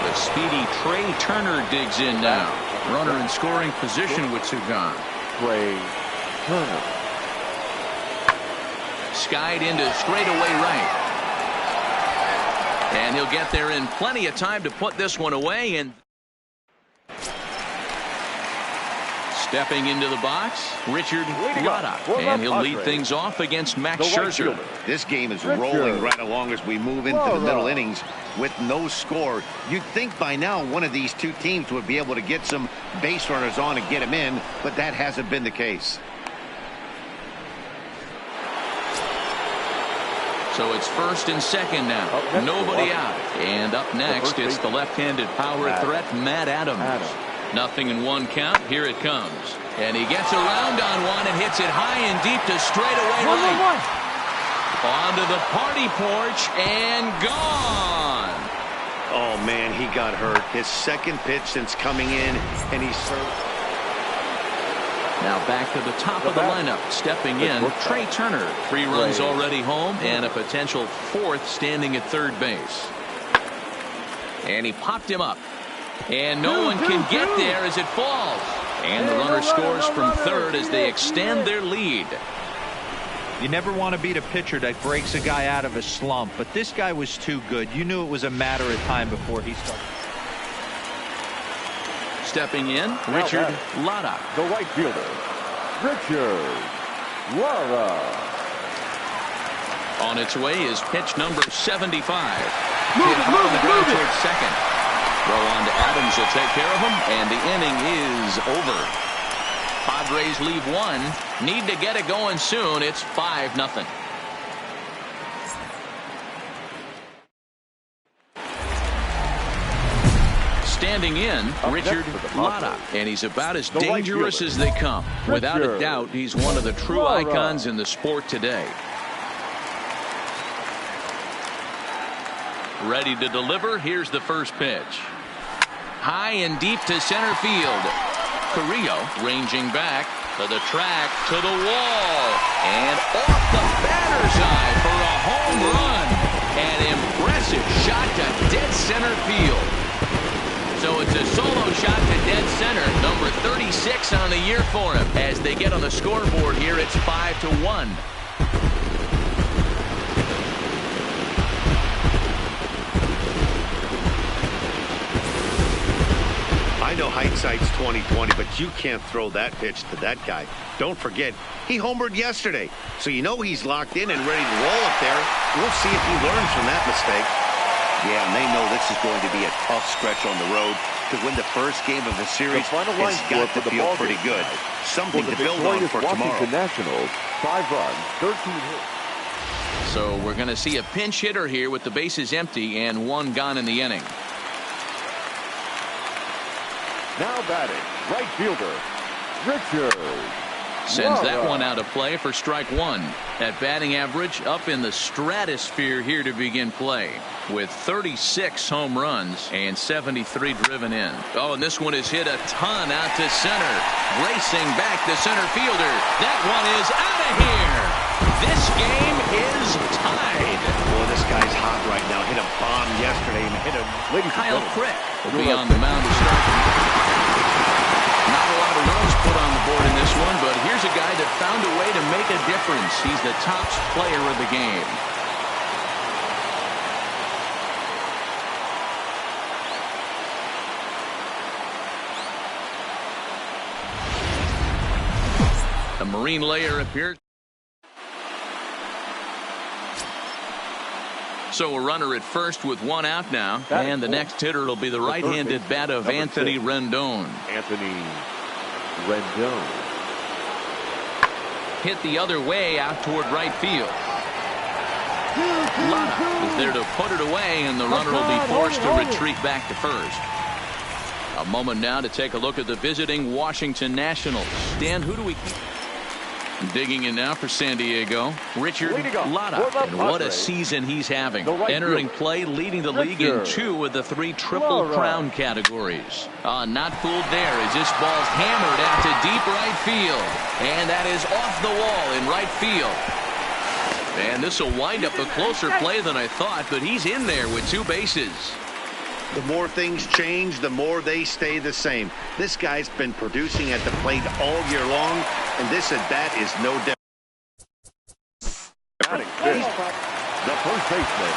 The speedy Trey Turner digs in now. Runner in scoring position with 2 gone. Trey Turner. Skied into straightaway right. And he'll get there in plenty of time to put this one away. And stepping into the box, Richard Lotta. And he'll lead things off against Max Scherzer. This game is rolling right along as we move into the middle innings with no score. You'd think by now one of these 2 teams would be able to get some base runners on and get them in, but that hasn't been the case. So it's first and second now. Nobody out. And up next, it's the left-handed power threat, Matt Adams. 0-1 count. Here it comes. And he gets around on one and hits it high and deep to straightaway right. Onto the party porch and gone. Oh, man, he got hurt. His second pitch since coming in, and he's... Now back to the top of the lineup. Stepping in, Trey Turner. 3 runs already home and a potential 4th standing at third base. And he popped him up. And no one can get there as it falls. And the runner scores from third as they extend their lead. You never want to beat a pitcher that breaks a guy out of a slump, but this guy was too good. You knew it was a matter of time before he started. Stepping in, Richard Lotta. The right fielder, Richard Lotta. On its way is pitch number 75. Hit hard on the ground towards second. Throw on to Adams will take care of him, and the inning is over. Padres leave 1. Need to get it going soon. It's 5-0. Standing in, Richard Lotta, and he's about as dangerous as they come. Without a doubt, he's one of the true icons in the sport today. Ready to deliver. Here's the first pitch. High and deep to center field. Carrillo ranging back to the track, to the wall, and off the batter's eye for a home run. An impressive shot to dead center field. So it's a solo shot to dead center. Number 36 on the year for him. As they get on the scoreboard here, it's 5-1. I know hindsight's 20/20, but you can't throw that pitch to that guy. Don't forget, he homered yesterday. So you know he's locked in and ready to roll up there. We'll see if he learns from that mistake. Yeah, and they know this is going to be a tough stretch on the road. To win the first game of the series, it's got to feel pretty good. Something to build on for tomorrow. Nationals, 5 runs, 13 hits. So we're going to see a pinch hitter here with the bases empty and 1 gone in the inning. Now batting, right fielder, Richard. Sends that one out of play for strike 1. That batting average up in the stratosphere here to begin play with 36 home runs and 73 driven in. Oh, and this one is hit a ton out to center. Racing back the center fielder. That one is out of here. this game is tied. Boy, this guy's hot right now. Hit a bomb yesterday and hit him. Kyle Crick will be on the mound to start. Not a lot of runs put on the board in this one, but here's a guy that found a way to make a difference. He's the top player of the game. The Marine layer appears. So a runner at first with one out now. And the next hitter will be the right-handed bat of Anthony Rendon. Anthony Rendon. Hit the other way out toward right field. Lotta is there to put it away, and the runner will be forced to retreat back to first. A moment now to take a look at the visiting Washington Nationals. Dan, who do we keep? Digging in now for San Diego, Richard Lotta. And what a season he's having. Entering play, leading the league in 2 of the 3 Triple Crown categories. Not fooled there as this ball's hammered out to deep right field. And that is off the wall in right field. And this will wind up a closer play than I thought, but he's in there with 2 bases. The more things change, the more they stay the same. This guy's been producing at the plate all year long, and this at bat is no different. The first baseman.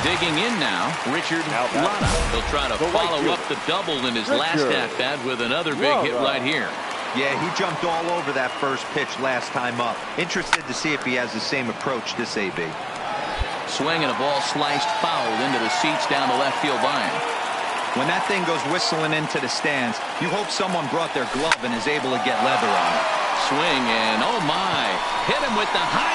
Digging in now, Richard Lotta. He'll try to follow up the double in his last at-bat with another big hit right here. Yeah, he jumped all over that first pitch last time up. Interested to see if he has the same approach this AB. Swing and a ball sliced foul into the seats down the left field line. When that thing goes whistling into the stands, you hope someone brought their glove and is able to get leather on it. Swing and oh my, hit him with the high.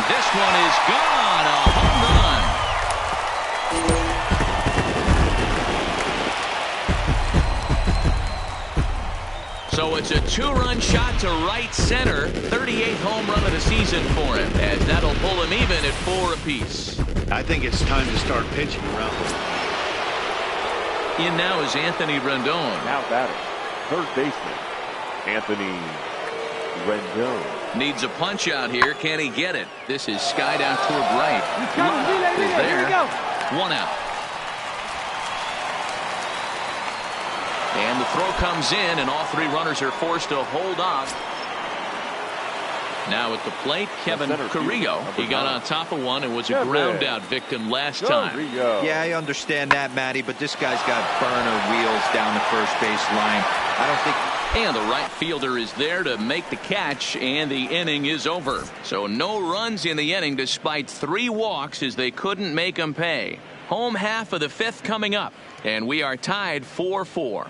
This one is gone. A home run. So it's a 2-run shot to right center. 38th home run of the season for him, as that'll pull him even at 4 apiece. I think it's time to start pitching around. In now is Anthony Rendon. Now batting, third baseman, Anthony Rendon. Needs a punch out here. Can he get it? This is skied out toward right. Is there. 1 out. And the throw comes in, and all 3 runners are forced to hold off. Now at the plate, Kevin Carrillo. He got on top of one and was a ground out victim last time. Yeah, I understand that, Matty, but this guy's got burner wheels down the first base line. I don't think. And the right fielder is there to make the catch, and the inning is over. So no runs in the inning despite 3 walks as they couldn't make them pay. Home half of the 5th coming up, and we are tied 4-4.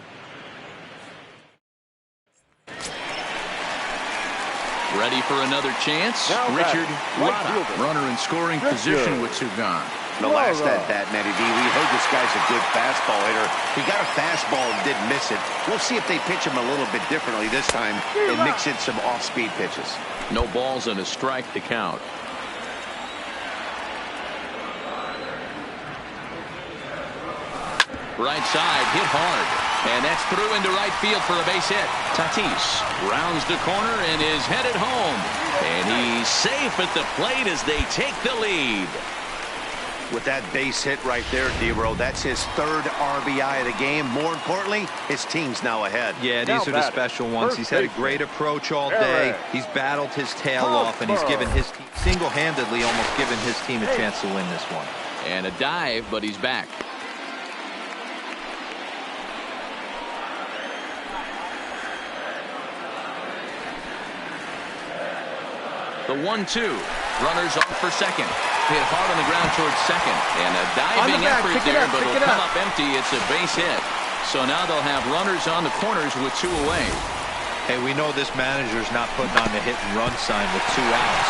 Ready for another chance? Richard Lotta, runner in scoring position with 2 gone. The last at-bat, Matty D, we heard this guy's a good fastball hitter. He got a fastball and didn't miss it. We'll see if they pitch him a little bit differently this time and mix in some off-speed pitches. No balls and a strike to count. Right side, hit hard. And that's through into right field for a base hit. Tatis rounds the corner and is headed home. And he's safe at the plate as they take the lead. With that base hit right there, D-Row, that's his 3rd RBI of the game. More importantly, his team's now ahead. Yeah, these are the special ones. He's had a great approach all day. He's battled his tail off, and he's given his team, single-handedly almost given his team a chance to win this one. And a dive, but he's back. The 1-2. Runners off for second. Hit hard on the ground towards second. And a diving effort there, but it'll come up empty. It's a base hit. So now they'll have runners on the corners with 2 away. Hey, we know this manager's not putting on the hit and run sign with 2 outs.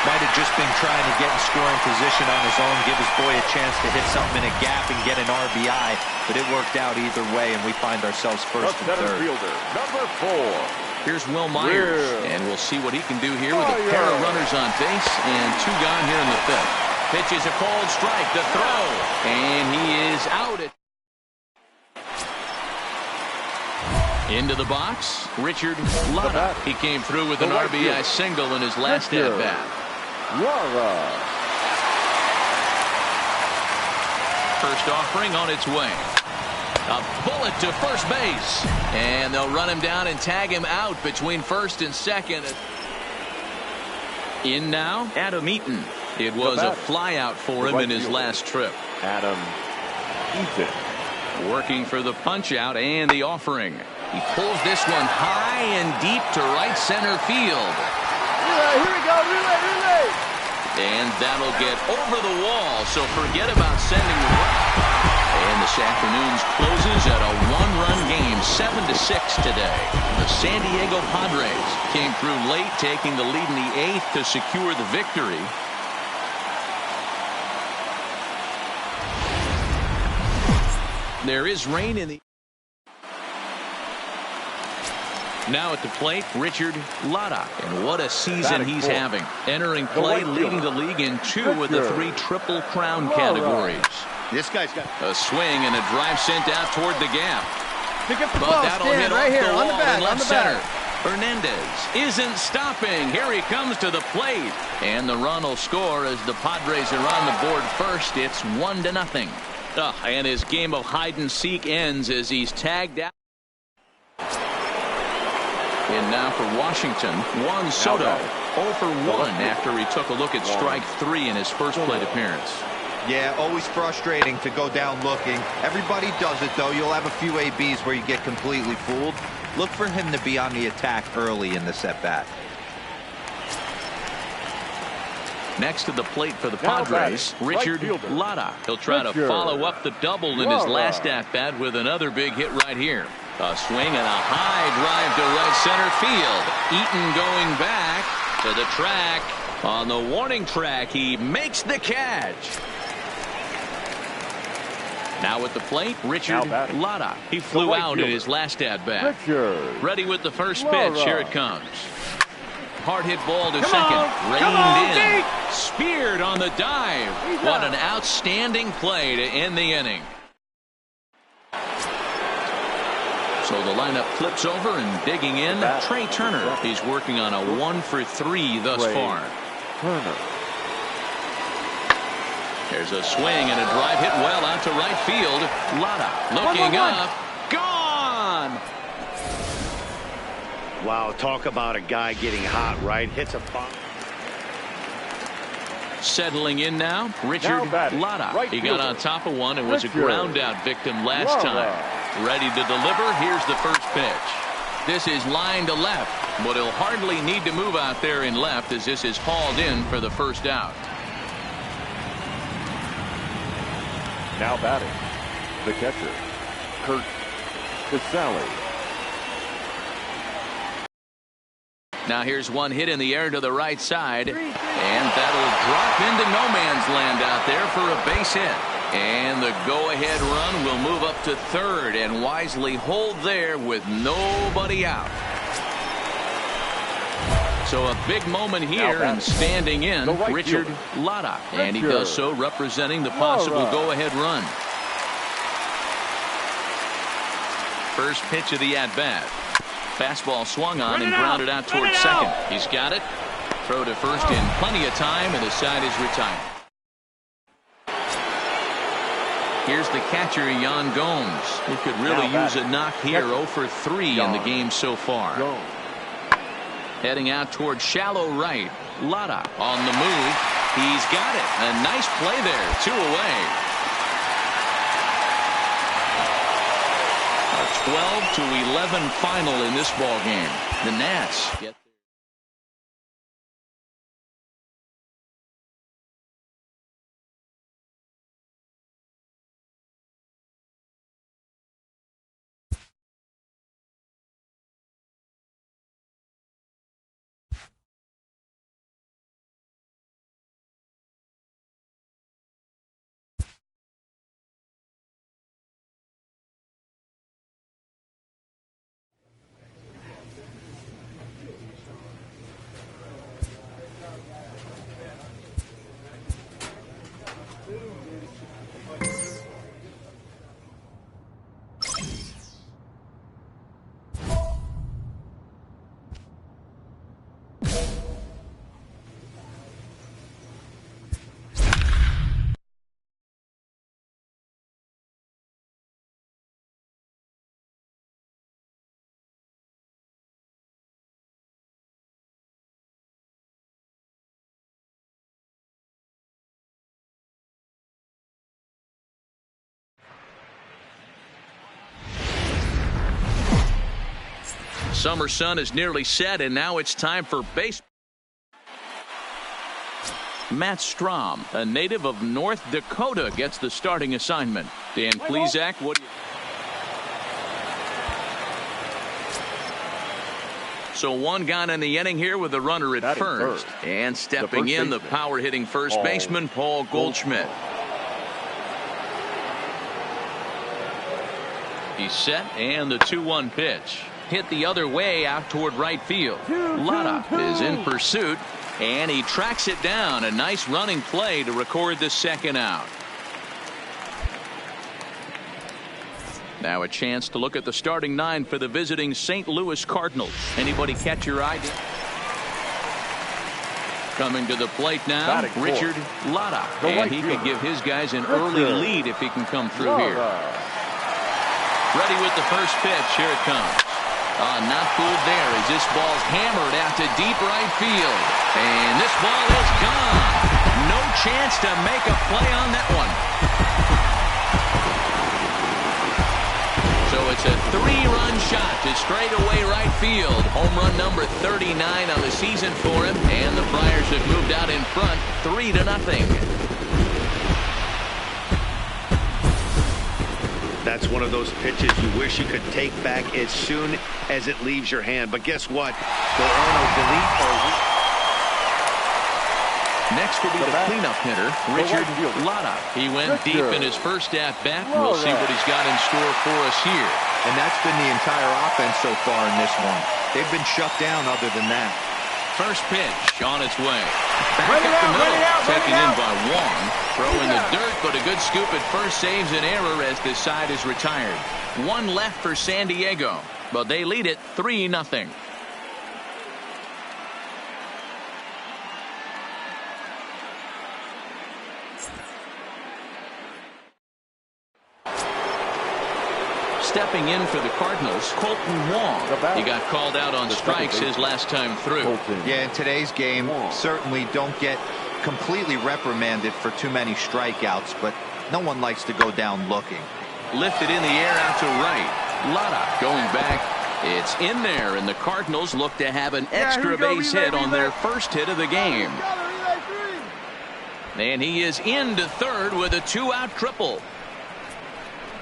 Might have just been trying to get in scoring position on his own, give his boy a chance to hit something in a gap and get an RBI. But it worked out either way, and we find ourselves first and third. Fielder, number 4. Here's Will Myers, and we'll see what he can do here with a pair of runners on base and 2 gone here in the 5th. Pitches a cold strike, the throw, and he is out. Into the box, Richard Lotta. He came through with an RBI single in his last at-bat. First offering on its way. A bullet to first base. And they'll run him down and tag him out between first and second. In now, Adam Eaton. It was a flyout for him in his last trip. Adam Eaton. Working for the punch-out and the offering. He pulls this one high and deep to right center field. Relay, here we go, relay. And that'll get over the wall, so forget about sending the run. And this afternoon's closes at a 1-run game, 7-6 today. The San Diego Padres came through late, taking the lead in the 8th to secure the victory. There is rain in the... Now at the plate, Richard Lotta. And what a season he's having. Entering play, leading the league in 2 of the 3 Triple Crown categories. This guy's got a swing and a drive sent out toward the gap. Pick up the But ball, that'll stand hit right off here, the on wall the back, in on left the center. back. Hernandez isn't stopping. Here he comes to the plate. And the run will score as the Padres are on the board first. It's 1-0. And his game of hide and seek ends as he's tagged out. And now for Washington, Juan Soto, 0 for 1 after he took a look at strike 3 in his first plate appearance. Yeah, always frustrating to go down looking. Everybody does it, though. You'll have a few ABs where you get completely fooled. Look for him to be on the attack early in the at-bat. Next to the plate for the Padres, Richard Lotta. He'll try to follow up the double in his last at-bat with another big hit right here. A swing and a high drive to right center field. Eaton going back to the track. On the warning track, he makes the catch. Now at the plate, Richard Lotta. He flew out in his last at-bat. Ready with the first pitch. Here it comes. Hard hit ball to second. Reined in. Speared on the dive. What an outstanding play to end the inning. So the lineup flips over and digging in. Trey Turner. He's working on a 1 for 3 thus far. There's a swing and a drive hit well out to right field. Lotta looking up. Gone! Wow, talk about a guy getting hot, right? Hits a bomb. Settling in now, Richard Lotta. He got on top of one and was a ground out victim last time. Ready to deliver. Here's the first pitch. This is line to left, but he'll hardly need to move out there in left as this is hauled in for the first out. Now batting, the catcher, Kurt Casale. Now here's one hit in the air to the right side, and that'll drop into no man's land out there for a base hit. And the go-ahead run will move up to third and wisely hold there with nobody out. So a big moment here and standing in, Richard Lotta. And he does so representing the possible go-ahead run. First pitch of the at-bat. Fastball swung on and grounded out towards second. He's got it. Throw to first in plenty of time, and the side is retired. Here's the catcher, Yan Gomes. He could really use a knock here. 0 for 3 in the game so far. Heading out towards shallow right. Lotta on the move. He's got it. A nice play there. 2 away. A 12-11 final in this ball game. The Nats get. Summer sun is nearly set, and now it's time for baseball. Matt Strom, a native of North Dakota, gets the starting assignment. Dan Plesac, what do you... So one gone in the inning here with the runner at first. And stepping in, the power-hitting first baseman, Paul Goldschmidt. He's set, and the 2-1 pitch. Hit the other way out toward right field. Lotta is in pursuit, and he tracks it down. A nice running play to record the second out. Now a chance to look at the starting 9 for the visiting St. Louis Cardinals. Anybody catch your eye? Coming to the plate now, Richard Lotta. And he could give his guys an early lead if he can come through here. Ready with the first pitch. Here it comes. Not fooled there as this ball's hammered out to deep right field. And this ball is gone. No chance to make a play on that one. So it's a 3-run shot to straightaway right field. Home run number 39 on the season for him. And the Friars have moved out in front 3-0. That's one of those pitches you wish you could take back as soon as it leaves your hand. But guess what? There are no delete or... Next will be the cleanup hitter, Richard Lotta. He went deep in his first at-bat. We'll see what he's got in store for us here. And that's been the entire offense so far in this one. They've been shut down other than that. First pitch on its way. Back up the middle. Taken in by Wong. Throw in the dirt, but a good scoop at first saves an error as this side is retired. 1 left for San Diego, but they lead it 3-0. Stepping in for the Cardinals, Colton Wong. He got called out on strikes his last time through. Yeah, in today's game, certainly don't get completely reprimanded for too many strikeouts, but no one likes to go down looking. Lifted in the air out to right. Lotta going back. It's in there, and the Cardinals look to have an extra base hit on their first hit of the game. And he is into third with a 2-out triple.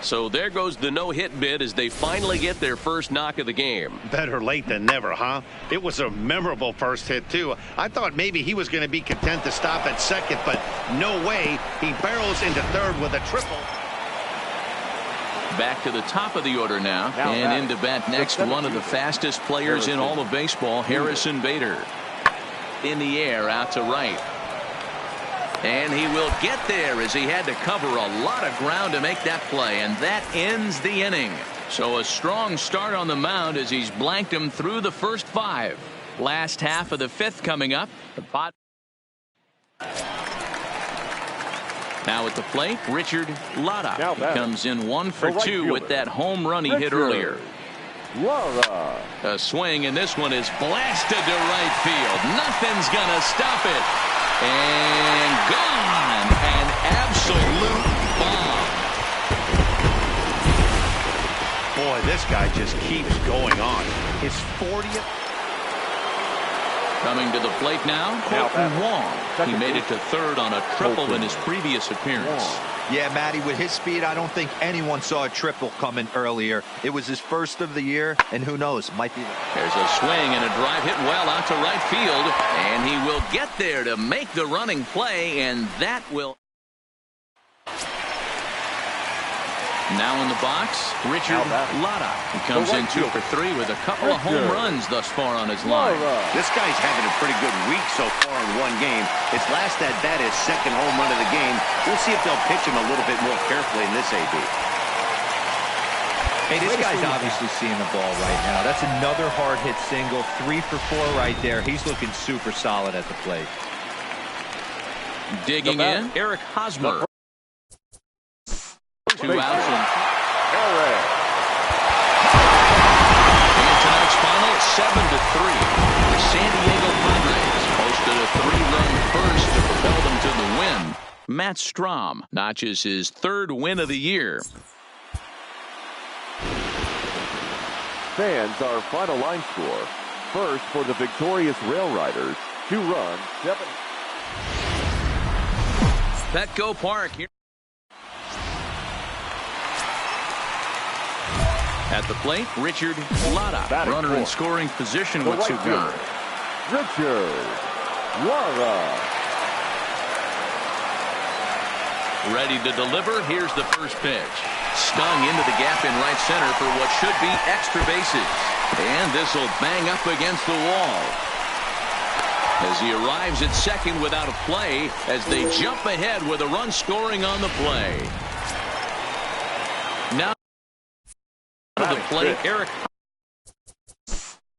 So there goes the no-hit bid as they finally get their first knock of the game. Better late than never, huh? It was a memorable first hit, too. I thought maybe he was going to be content to stop at second, but no way. He barrels into third with a triple. Back to the top of the order now and into bat next, one of the fastest players in all of baseball, Harrison Bader. In the air out to right. And he will get there as he had to cover a lot of ground to make that play, and that ends the inning. So a strong start on the mound as he's blanked him through the first 5. Last half of the 5th coming up. The pot. Now at the plate, Richard Latta. He comes in 1 for 2 with that home run he hit earlier. A swing, and this one is blasted to right field. Nothing's gonna stop it. And gone. An absolute bomb. Boy, this guy just keeps going on. His 40th. Coming to the plate now, Colton Wong. He made it to 3rd on a triple in his previous appearance. Yeah, Matty, with his speed, I don't think anyone saw a triple coming earlier. It was his first of the year, and who knows, might be. There's a swing and a drive hit well out to right field, and he will get there to make the running play, and that will. Now in the box, Richard Latta. He comes in 2 for 3 with a couple of home runs thus far on his line. This guy's having a pretty good week so far in one game. His last at bat is 2nd home run of the game. We'll see if they'll pitch him a little bit more carefully in this AB. Hey, this guy's obviously seeing the ball right now. That's another hard hit single. 3 for 4 right there. He's looking super solid at the plate. Digging in, Eric Hosmer. 2 outs. In tonight's final, 7-3. The San Diego Padres posted a 3-run first to propel them to the win. Matt Strahm notches his 3rd win of the year. Fans, our final line score. First for the victorious Rail Riders, 2 runs, 7. Petco Park here. At the plate, Richard Latta. Runner in scoring position with 2 gone. Richard Latta. Ready to deliver. Here's the first pitch. Stung into the gap in right center for what should be extra bases. And this will bang up against the wall. As he arrives at 2nd without a play as they jump ahead with a run scoring on the play. Now to the plate, Eric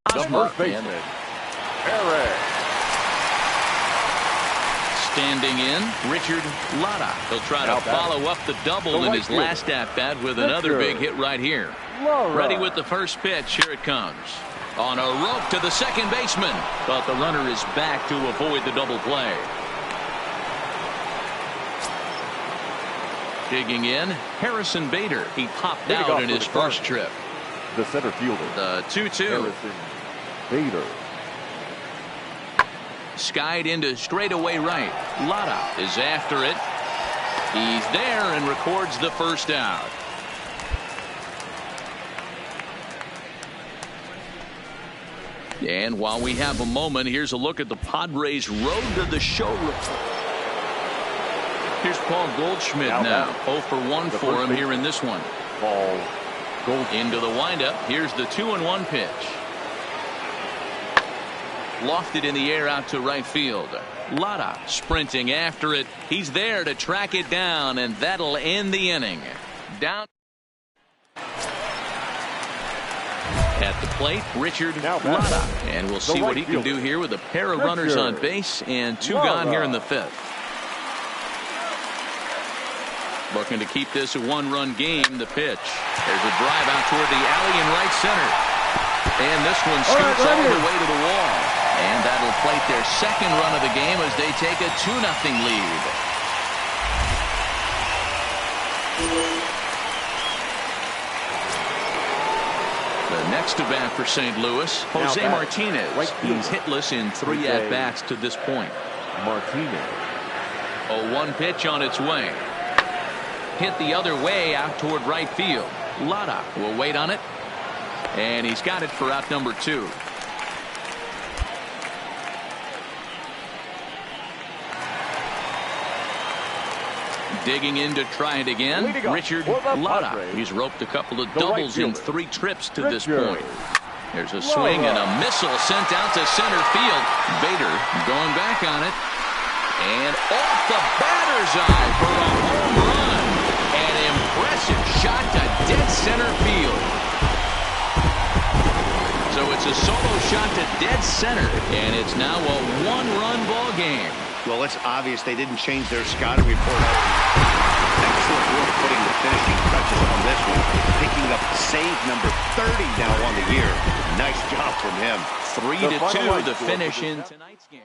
Hosmer. Eric. Standing in, Richard Latta. He'll try to follow up the double in his last at-bat with another big hit right here. Ready with the first pitch. Here it comes. On a rope to the second baseman. But the runner is back to avoid the double play. Digging in, Harrison Bader. He popped out in his first trip. The center fielder. The 2-2. Harrison Bader. Skied into straightaway right. Latta is after it. He's there and records the first out. And while we have a moment, here's a look at the Padres' road to the show report. Here's Paul Goldschmidt now. 0 for 1 for him here in this one. Paul Goldschmidt. Into the windup. Here's the 2-1 pitch. Lofted in the air out to right field. Latta sprinting after it. He's there to track it down, and that'll end the inning. Down at the plate, Richard Latta. And we'll see what he can do here with a pair of runners on base and 2 gone here in the 5th. Looking to keep this a 1-run game. The pitch. There's a drive out toward the alley in right center. And this one scoots all the way to the wall. And that'll plate their 2nd run of the game as they take a 2-0 lead. The next to bat for St. Louis, Jose Martinez. He's hitless in 3 at-bats to this point. Martinez. A 1 pitch on its way. Hit the other way out toward right field. Latta will wait on it. And he's got it for out number 2. Digging in to try it again, Richard Latta. He's roped a couple of doubles in 3 trips to this point. There's a swing and a missile sent out to center field. Bader going back on it. And off the batter's eye for a home run. An impressive shot to dead center field. So it's a solo shot to dead center, and it's now a one-run ball game. Well, it's obvious they didn't change their scouting report. Excellent work putting the finishing touches on this one. Picking up save number 30 now on the year. Nice job from him. 3-2 the finish in tonight's game.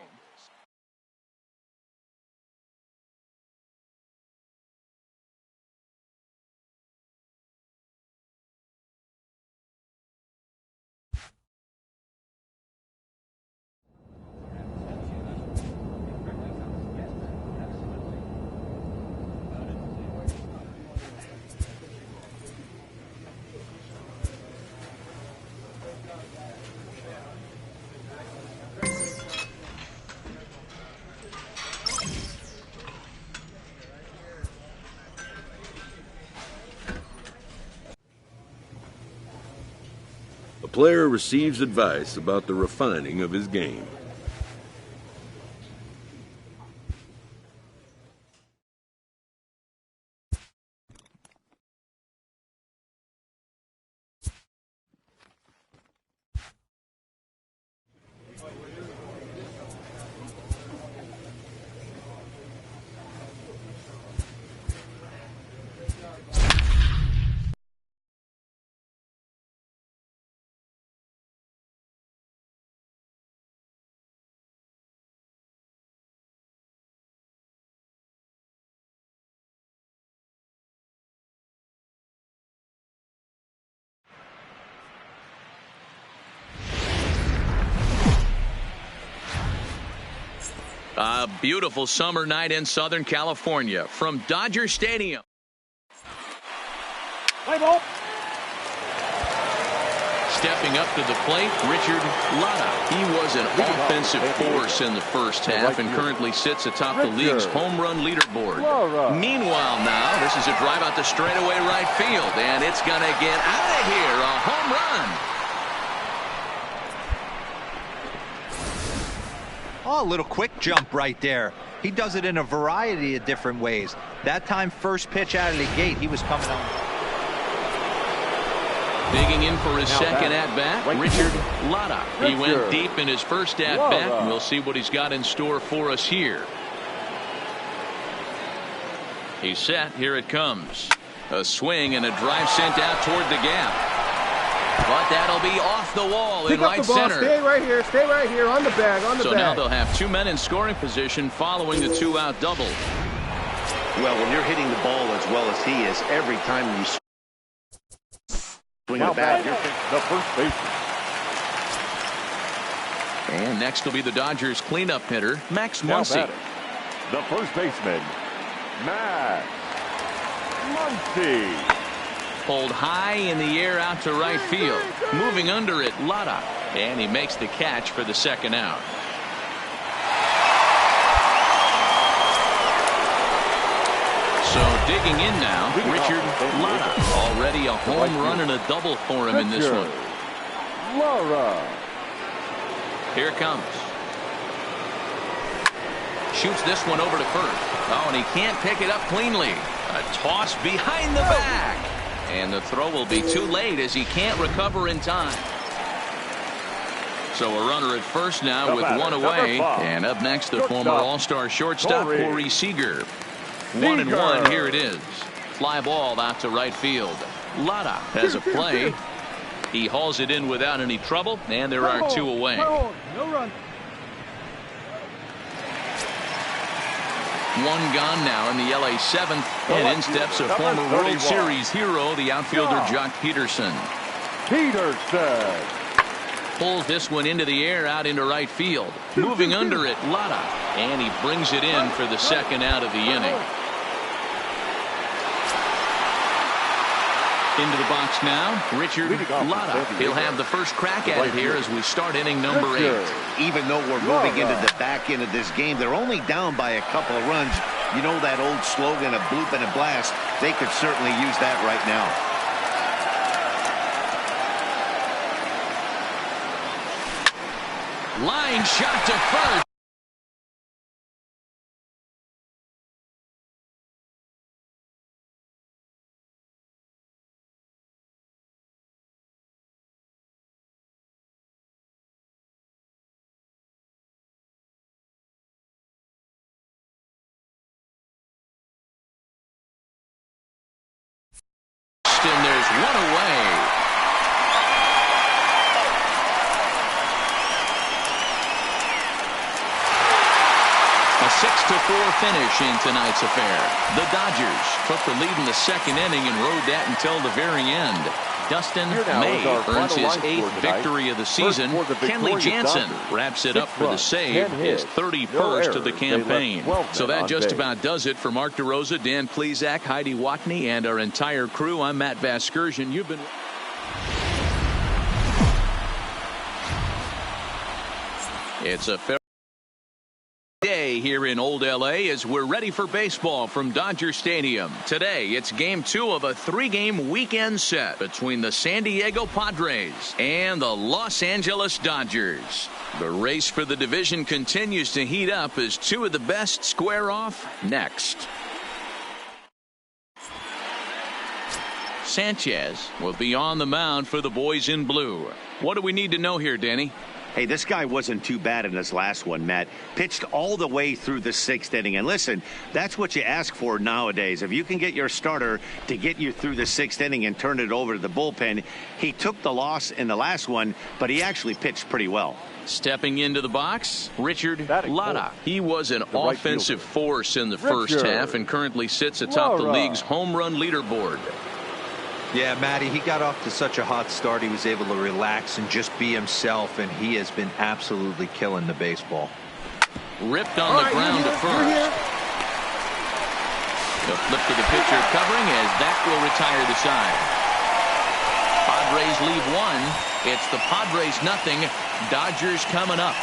A player receives advice about the refining of his game. A beautiful summer night in Southern California from Dodger Stadium. Play ball. Stepping up to the plate, Richard Lotta. He was an offensive force in the first half and currently sits atop the league's home run leaderboard. Meanwhile now, this is a drive out to straightaway right field, and it's going to get out of here. A home run. Oh, a little quick jump right there. He does it in a variety of different ways. That time, first pitch out of the gate, he was coming on. Digging in for his second at-bat, Richard Lotta. He went deep in his first at-bat, and we'll see what he's got in store for us here. He's set. Here it comes. A swing and a drive sent out toward the gap. But that'll be off the wall in right center. Stay right here, on the bag, on the bag. So now they'll have two men in scoring position following the two-out double. Well, when you're hitting the ball as well as he is, every time you swing the bat, you're the first baseman. And next will be the Dodgers cleanup hitter, Max Muncy. The first baseman, Max Muncy. Pulled high in the air out to right field. Moving under it, Lotta. And he makes the catch for the second out. So digging in now, Richard Lotta. Already a home run and a double for him in this one. Here it comes. Shoots this one over to first. Oh, and he can't pick it up cleanly. A toss behind the back. And the throw will be too late as he can't recover in time. So a runner at first now with one away. And up next, the former All-Star shortstop, Corey Seager. 1-1, here it is. Fly ball out to right field. Lotta has a play. He hauls it in without any trouble, and there are two away. No run. One gone now in the LA 7th, and in steps a former World Series hero, the outfielder Jock Peterson. Pulls this one into the air out into right field. Moving under it, Lotta, and he brings it in for the second out of the inning. Into the box now, Richard Lotta. He'll have the first crack at it here as we start inning number 8. Even though we're moving into the back end of this game, they're only down by a couple of runs. You know that old slogan, a bloop and a blast. They could certainly use that right now. Line shot to first. 6-4 finish in tonight's affair. The Dodgers took the lead in the second inning and rode that until the very end. Dustin May earns his 8th victory of the season. Kenley Jansen wraps it up for the save, his 31st of the campaign. So that just about does it for Mark DeRosa, Dan Plesac, Heidi Watney, and our entire crew. I'm Matt Vasgersian. You've been... It's a fair day here in Old LA as we're ready for baseball from Dodger Stadium. Today, it's game 2 of a 3-game weekend set between the San Diego Padres and the Los Angeles Dodgers. The race for the division continues to heat up as 2 of the best square off next. Sanchez will be on the mound for the boys in blue. What do we need to know here, Danny? Hey, this guy wasn't too bad in his last one, Matt. Pitched all the way through the 6th inning. And listen, that's what you ask for nowadays. If you can get your starter to get you through the 6th inning and turn it over to the bullpen, he took the loss in the last one, but he actually pitched pretty well. Stepping into the box, Richard Latta. He was an offensive force in the first half and currently sits atop the league's home run leaderboard. Yeah, Matty, he got off to such a hot start. He was able to relax and just be himself, and he has been absolutely killing the baseball. Ripped on the ground to first. The flip to the pitcher covering as that will retire the side. Padres leave 1. It's the Padres nothing. Dodgers coming up.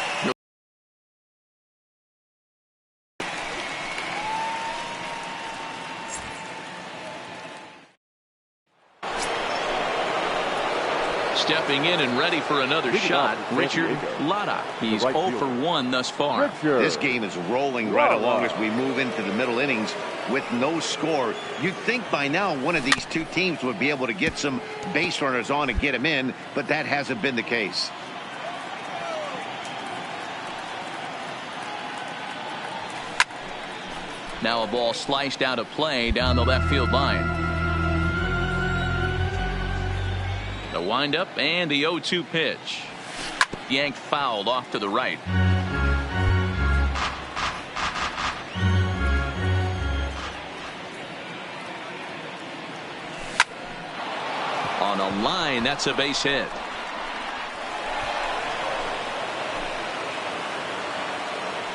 Stepping in and ready for another shot, Richard Latta. He's 0 for 1 thus far. This game is rolling right along as we move into the middle innings with no score. You'd think by now one of these 2 teams would be able to get some base runners on and get them in, but that hasn't been the case. Now a ball sliced out of play down the left field line. The windup and the 0-2 pitch. Yanked fouled off to the right. On a line, that's a base hit.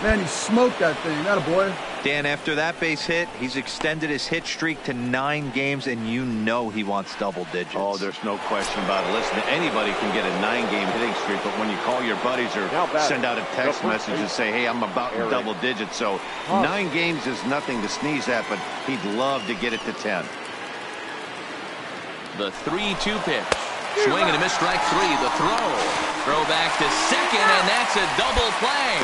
Man, he smoked that thing. Attaboy. Dan, after that base hit, he's extended his hit streak to 9 games, and you know he wants double digits. Oh, there's no question about it. Listen, anybody can get a 9-game hitting streak, but when you call your buddies or send out a text message and say, hey, I'm about in double digits, so 9 games is nothing to sneeze at, but he'd love to get it to 10. The 3-2 pitch. Swing and a miss, strike 3. The throw. Throw back to second, and that's a double play.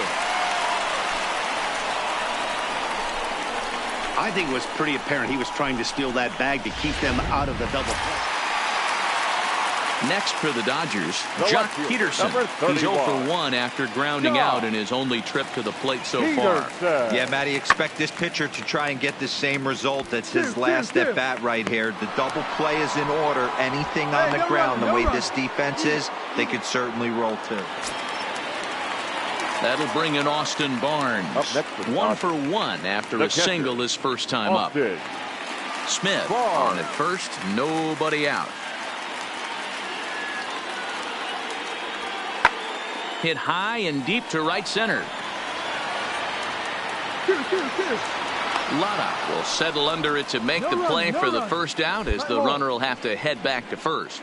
I think it was pretty apparent he was trying to steal that bag to keep them out of the double play. Next for the Dodgers, Jock Peterson. He's 0 for 1 after grounding out in his only trip to the plate so far. Yeah, Matty, expect this pitcher to try and get the same result. That's his last at bat right here. The double play is in order. Anything on the ground, the way this defense is, they could certainly roll 2. That'll bring in Austin Barnes. 1 for 1 after a single his first time up. Smith on at first, nobody out. Hit high and deep to right center. Latta will settle under it to make the play for the first out as the runner will have to head back to first.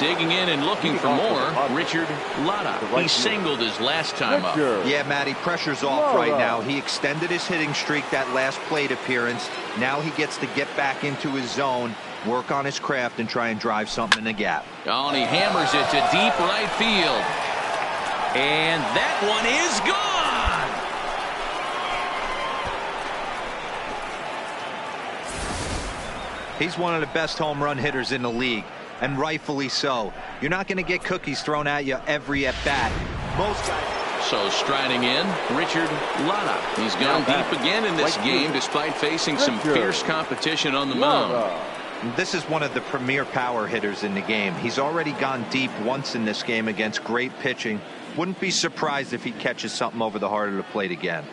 Digging in and looking for more, Richard Latta. He singled his last time up. Yeah, Matty, pressure's off right now. He extended his hitting streak that last plate appearance. Now he gets to get back into his zone, work on his craft, and try and drive something in the gap. Oh, and he hammers it to deep right field. And that one is gone! He's one of the best home run hitters in the league, and rightfully so. You're not going to get cookies thrown at you every at-bat. Most guys... So striding in, Richard Latta. He's gone deep again in this game despite facing some fierce competition on the mound. This is one of the premier power hitters in the game. He's already gone deep once in this game against great pitching. Wouldn't be surprised if he catches something over the heart of the plate again.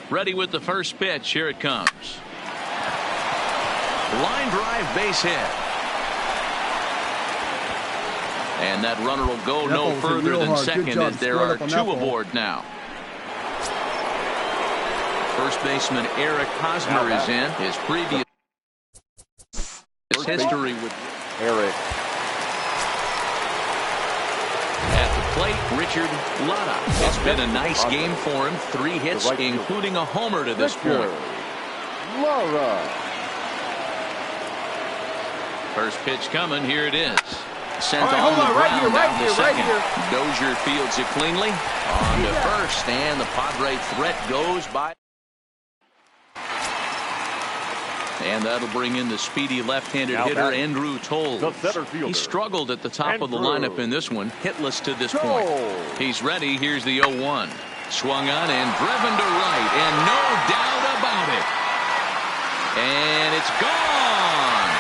Ready with the first pitch. Here it comes. Line drive, base hit. And that runner will go no further than second as there are two aboard now. First baseman Eric Hosmer is in. His previous history with Eric. At the plate, Richard Lotta. It's been a nice game for him. 3 hits, including a homer to this point. Laura. First pitch coming. Here it is. Sent on the ground down to second. Dozier fields it cleanly. On to first, and the Padre threat goes by. And that'll bring in the speedy left-handed hitter Andrew Toll. He struggled at the top of the lineup in this one, hitless to this point. He's ready. Here's the 0-1. Swung on and driven to right, and no doubt about it. And it's gone.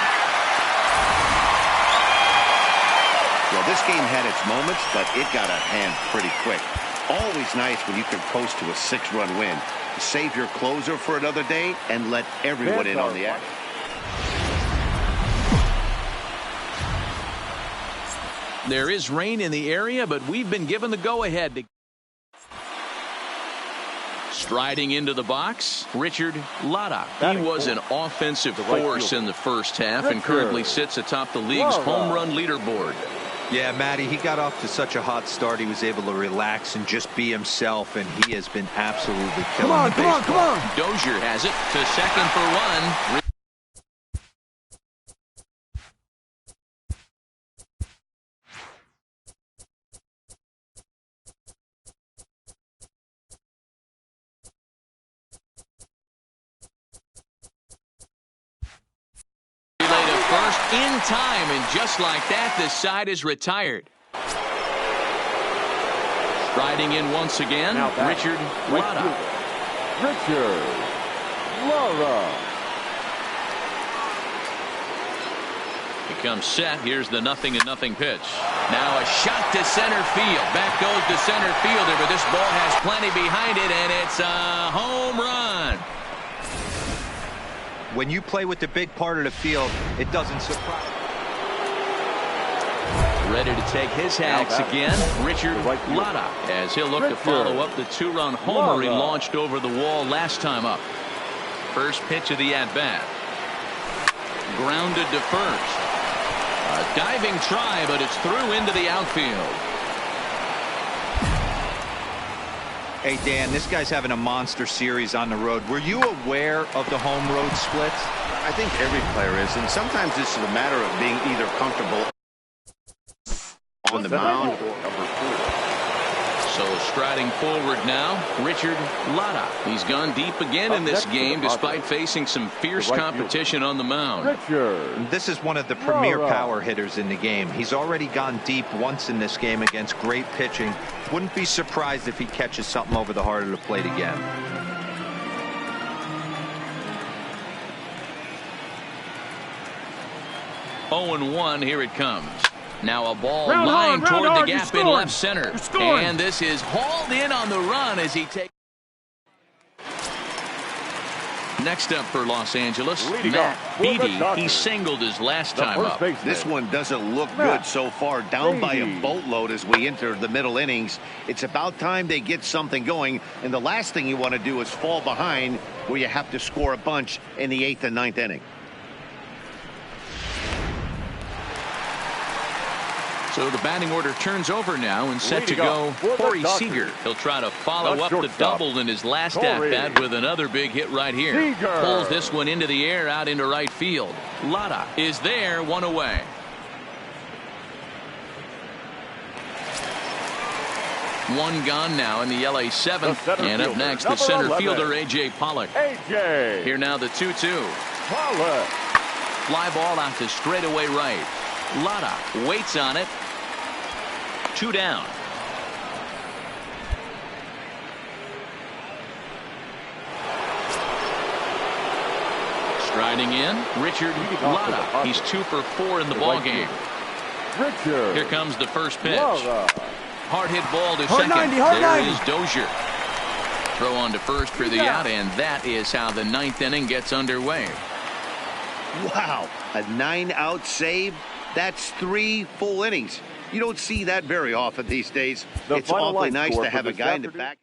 Well, this game had its moments, but it got out of hand pretty quick. Always nice when you can coast to a 6-run win. Save your closer for another day and let everyone in on the action. There is rain in the area, but we've been given the go-ahead. Striding into the box, Richard Lotta. He was an offensive force in the first half and currently sits atop the league's home run leaderboard. Yeah, Matty, he got off to such a hot start. He was able to relax and just be himself, and he has been absolutely killing the baseball. Come on. Dozier has it to second for 1. First in time, and just like that, this side is retired. Striding in once again, Richard Lotta. Richard Lotta. Becomes set. Here's the 0-0 pitch. Now a shot to center field. Back goes the center fielder, but this ball has plenty behind it, and it's a home run. When you play with the big part of the field, it doesn't surprise. Ready to take his hacks again, Richard Lotta, as he'll look to follow up the 2-run homer he launched over the wall last time up. First pitch of the at-bat. Grounded to first. A diving try, but it's through into the outfield. Hey, Dan, this guy's having a monster series on the road. Were you aware of the home road splits? I think every player is, and sometimes this is a matter of being either comfortable on the mound. So striding forward now, Richard Lotta. He's gone deep again in this game despite facing some fierce competition on the mound. This is one of the premier power hitters in the game. He's already gone deep once in this game against great pitching. Wouldn't be surprised if he catches something over the heart of the plate again. Oh, 0-1, here it comes. Now a ball lined toward the gap in left center. And this is hauled in on the run as he takes. Next up for Los Angeles, Matt Beatty. He singled his last time up. This one doesn't look good so far. Down by a boatload as we enter the middle innings. It's about time they get something going. And the last thing you want to do is fall behind where you have to score a bunch in the 8th and 9th inning. So the batting order turns over now and set to go Corey Seager. He'll try to follow up the double in his last at-bat with another big hit right here. Pulls this one into the air out into right field. Lotta is there, 1 away. One gone now in the LA 7th. And up next, the center fielder, A.J. Pollock. Here now the 2-2. Fly ball out to straightaway right. Lotta waits on it. 2 down. Riding in, Richard Lotta. He's 2 for 4 in the ball game. Here comes the first pitch. Hard hit ball to second. There is Dozier. Throw on to first for the out, and that is how the 9th inning gets underway. Wow, a 9-out save? That's 3 full innings. You don't see that very often these days. It's awfully nice to have a guy in the back.